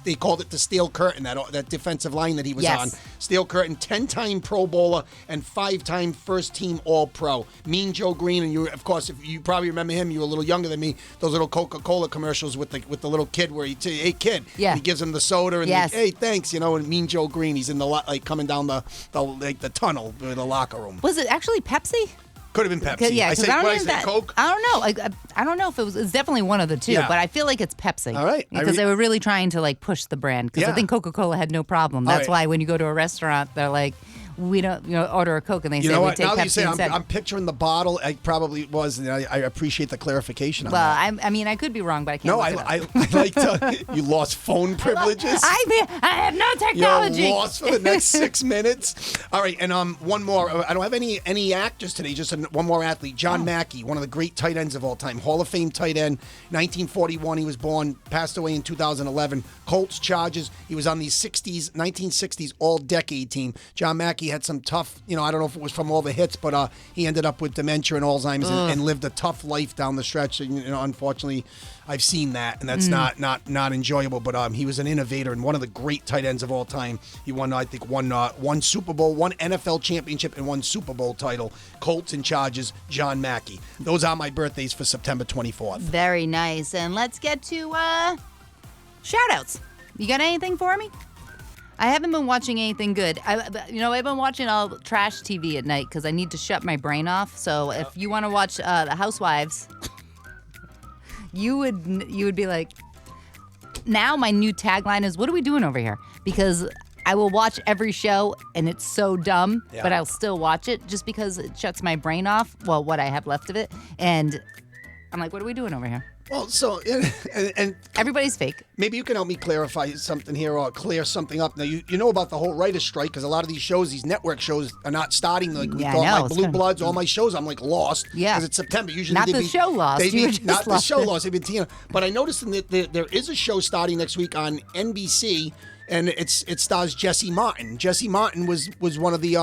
they called it the Steel Curtain, that defensive line that he was on. Steel Curtain, 10-time Pro Bowler and 5-time first team All-Pro. Mean Joe Green, and of course, if you probably remember him, you were a little younger than me. Those little Coca-Cola commercials with the little kid where hey kid, he gives him the soda and hey thanks, and Mean Joe Green, he's in the like coming down the tunnel in the locker room. Was it actually Pepsi? Could have been Pepsi. Yeah, I say Coke. I don't know. I don't know if it's definitely one of the two, but I feel like it's Pepsi. All right. Because they were really trying to like push the brand. Because I think Coca-Cola had no problem. That's why when you go to a restaurant, they're like, we don't, order a Coke, and they say we take Pepsi now that you say, instead. I'm picturing the bottle. I probably was, and I appreciate the clarification on that. I mean, I could be wrong, but I can't. No, I like to. You lost phone privileges. I have no technology. You're lost for the next 6 minutes. All right, and one more. I don't have any actors today. Just one more athlete. John Mackey, one of the great tight ends of all time, Hall of Fame tight end. 1941, he was born. Passed away in 2011. Colts, Chargers. He was on the 1960s All-Decade team. John Mackey had some tough, I don't know if it was from all the hits, but he ended up with dementia and Alzheimer's and lived a tough life down the stretch. Unfortunately, I've seen that, and that's not enjoyable. But he was an innovator and one of the great tight ends of all time. He won, I think, one Super Bowl, one NFL championship, and one Super Bowl title. Colts and Chargers, John Mackey. Those are my birthdays for September 24th. Very nice. And let's get to shout-outs. You got anything for me? I haven't been watching anything good. I've been watching all trash TV at night because I need to shut my brain off. So if you want to watch The Housewives, you would be like, now my new tagline is, what are we doing over here? Because I will watch every show, and it's so dumb, but I'll still watch it just because it shuts my brain off, well, what I have left of it. And I'm like, what are we doing over here? Well, so, and everybody's fake. Maybe you can help me clarify something here or clear something up. Now, you know about the whole writer's strike, because a lot of these shows, these network shows, are not starting. Like, we thought, like Blue Bloods, all my shows, I'm like lost. Yeah. Because it's September. Usually not the show lost. Not the show lost. They've been But I noticed that there is a show starting next week on NBC, and it stars Jesse Martin. Jesse Martin was one of the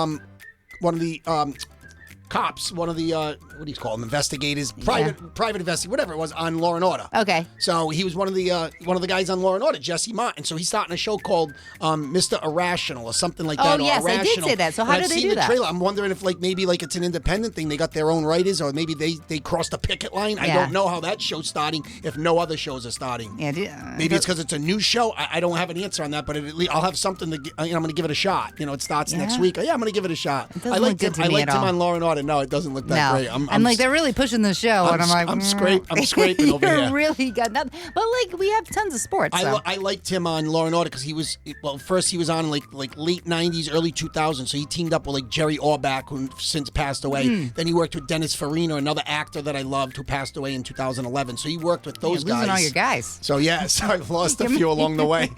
cops, one of the what do you call them, investigators, private investigator, whatever it was, on Law and Order. Okay. So he was one of the guys on Law and Order, Jesse Martin. So he's starting a show called Mr. Irrational or something like that. Oh yes, I did say that. So how do they do that? Trailer. I'm wondering if maybe it's an independent thing. They got their own writers, or maybe they crossed a picket line. Yeah. I don't know how that show's starting if no other shows are starting. Yeah. Maybe it's because it's a new show. I don't have an answer on that, but at least I'll have something to. I'm going to give it a shot. It starts next week. Yeah, I'm going to give it a shot. I liked him on Law and Order. No, it doesn't look that great. I'm like, they're really pushing the show, and I'm like, I'm scraping over here. You're really got nothing. But we have tons of sports. So. I liked him on Law and Order because he was first he was on like late '90s, early 2000s. So he teamed up with Jerry Orbach, who since passed away. Then he worked with Dennis Farina, another actor that I loved, who passed away in 2011. So he worked with those guys. Losing all your guys. So so I've lost a few along the way.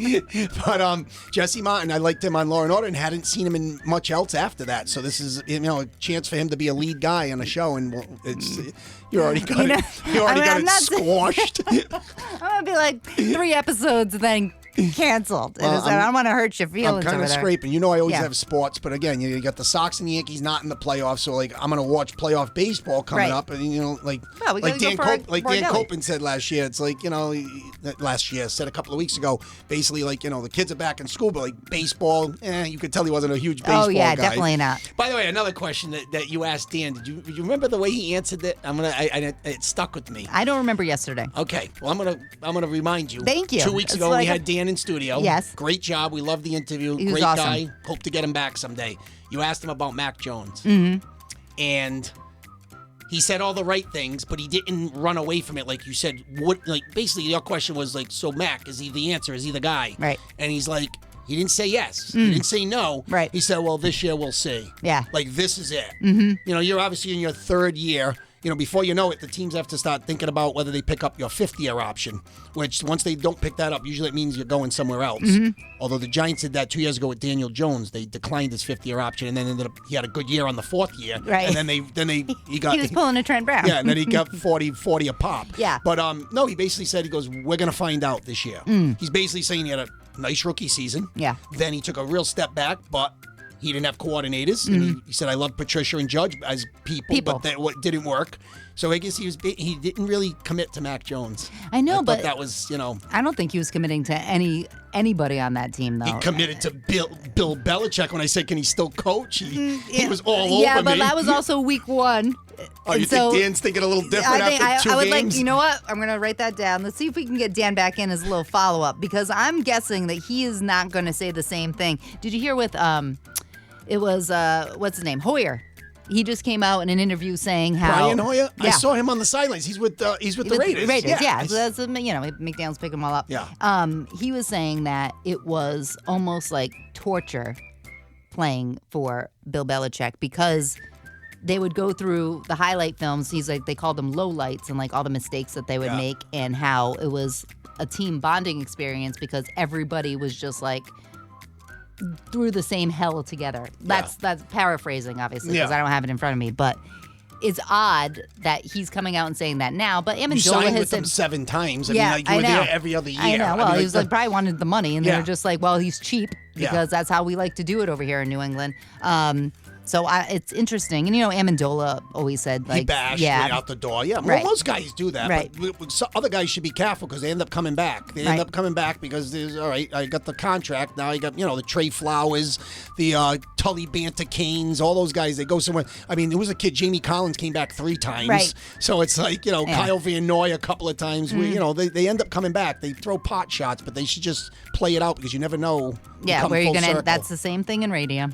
But Jesse Martin, I liked him on Law and Order and hadn't seen him in much else after that. So this is a chance for him to be a lead guy on a show, and it's you already got it. You already got it squashed. I'm gonna be like 3 episodes and then canceled. I don't want to hurt your feelings. I'm kind of scraping. I always have sports, but again, you got the Sox and the Yankees not in the playoffs, so I'm gonna watch playoff baseball coming up, and Dan Copen said last year. It's last year said a couple of weeks ago. Basically, the kids are back in school, but baseball, you could tell he wasn't a huge baseball guy. Oh yeah, definitely not. By the way, another question that you asked Dan. Did you remember the way he answered it? It stuck with me. I don't remember yesterday. Okay, well I'm gonna remind you. Thank you. 2 weeks ago we had Dan in studio. Yes. Great job. We loved the interview. He was Great awesome. guy. Hope to get him back someday. You asked him about Mac Jones. Mm-hmm. And he said all the right things, but he didn't run away from it like you said. Basically your question was so Mac, is he the answer? Is he the guy? Right. And he's like, he didn't say yes. He didn't say no. Right. He said, well, this year we'll see. Yeah. This is it. Mm-hmm. You're obviously in your third year. Before you know it, the teams have to start thinking about whether they pick up your 5th-year option, which once they don't pick that up, usually it means you're going somewhere else. Mm-hmm. Although the Giants did that 2 years ago with Daniel Jones. They declined his 5th-year option, and then he had a good year on the 4th year. Right. And then he got... He was pulling a Trent Brown. Yeah, and then he got 40 a pop. Yeah. But no, he basically said, he goes, we're going to find out this year. He's basically saying he had a nice rookie season. Yeah. Then he took a real step back, but... he didn't have coordinators, and he said, "I love Patricia and Judge as people. But that didn't work." So I guess he didn't really commit to Mac Jones. I know, but that was I don't think he was committing to anybody on that team though. He committed to Bill Belichick when I said, "Can he still coach?" He was all over me. Yeah, but that was also week 1. Oh, you think Dan's thinking a little different after 2 I would games? you know what? I'm going to write that down. Let's see if we can get Dan back in as a little follow-up, because I'm guessing that he is not going to say the same thing. Did you hear with it was what's his name? Hoyer. He just came out in an interview saying how Brian Hoyer. Yeah. I saw him on the sidelines. He's with the Raiders. Yeah. So that's McDaniel's picking them all up. Yeah. He was saying that it was almost like torture playing for Bill Belichick, because they would go through the highlight films. He's like, they called them lowlights, and all the mistakes that they would make, and how it was a team bonding experience because everybody was just through the same hell together. That's paraphrasing, obviously, because I don't have it in front of me. But it's odd that he's coming out and saying that now. But Amendola you signed has with them 7 times. I mean, I you were know. there every other year. I know. Well, he was probably wanted the money, and they were just like, well, he's cheap because that's how we like to do it over here in New England. So it's interesting. And, Amendola always said, he bashed right out the door. Yeah, well, most guys do that. Right. But other guys should be careful because they end up coming back. They end up coming back because there's, all right, I got the contract. Now I got, the Trey Flowers, the Tully Banta-Canes, all those guys. They go somewhere. I mean, there was a kid, Jamie Collins, came back 3 times. Right. So it's like, Kyle Van Noy a couple of times. Where, they end up coming back. They throw pot shots, but they should just play it out because you never know. Yeah, where you're going to, that's the same thing in radio.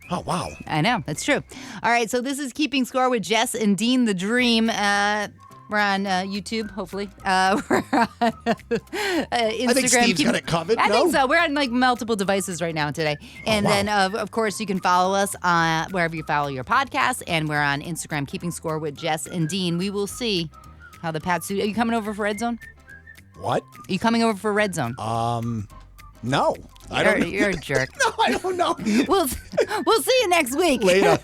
Oh, wow. I know. That's true. All right. So this is Keeping Score with Jess and Dean the Dream. We're on YouTube, hopefully. We're on Instagram. I think Steve's got it covered. I think so. We're on like multiple devices right now today. And then, of course, you can follow us on wherever you follow your podcasts. And we're on Instagram, Keeping Score with Jess and Dean. We will see how the Pats do. Are you coming over for Red Zone? What? Are you coming over for Red Zone? No. I don't know. You're a jerk. No, I don't know. We'll see you next week. Later.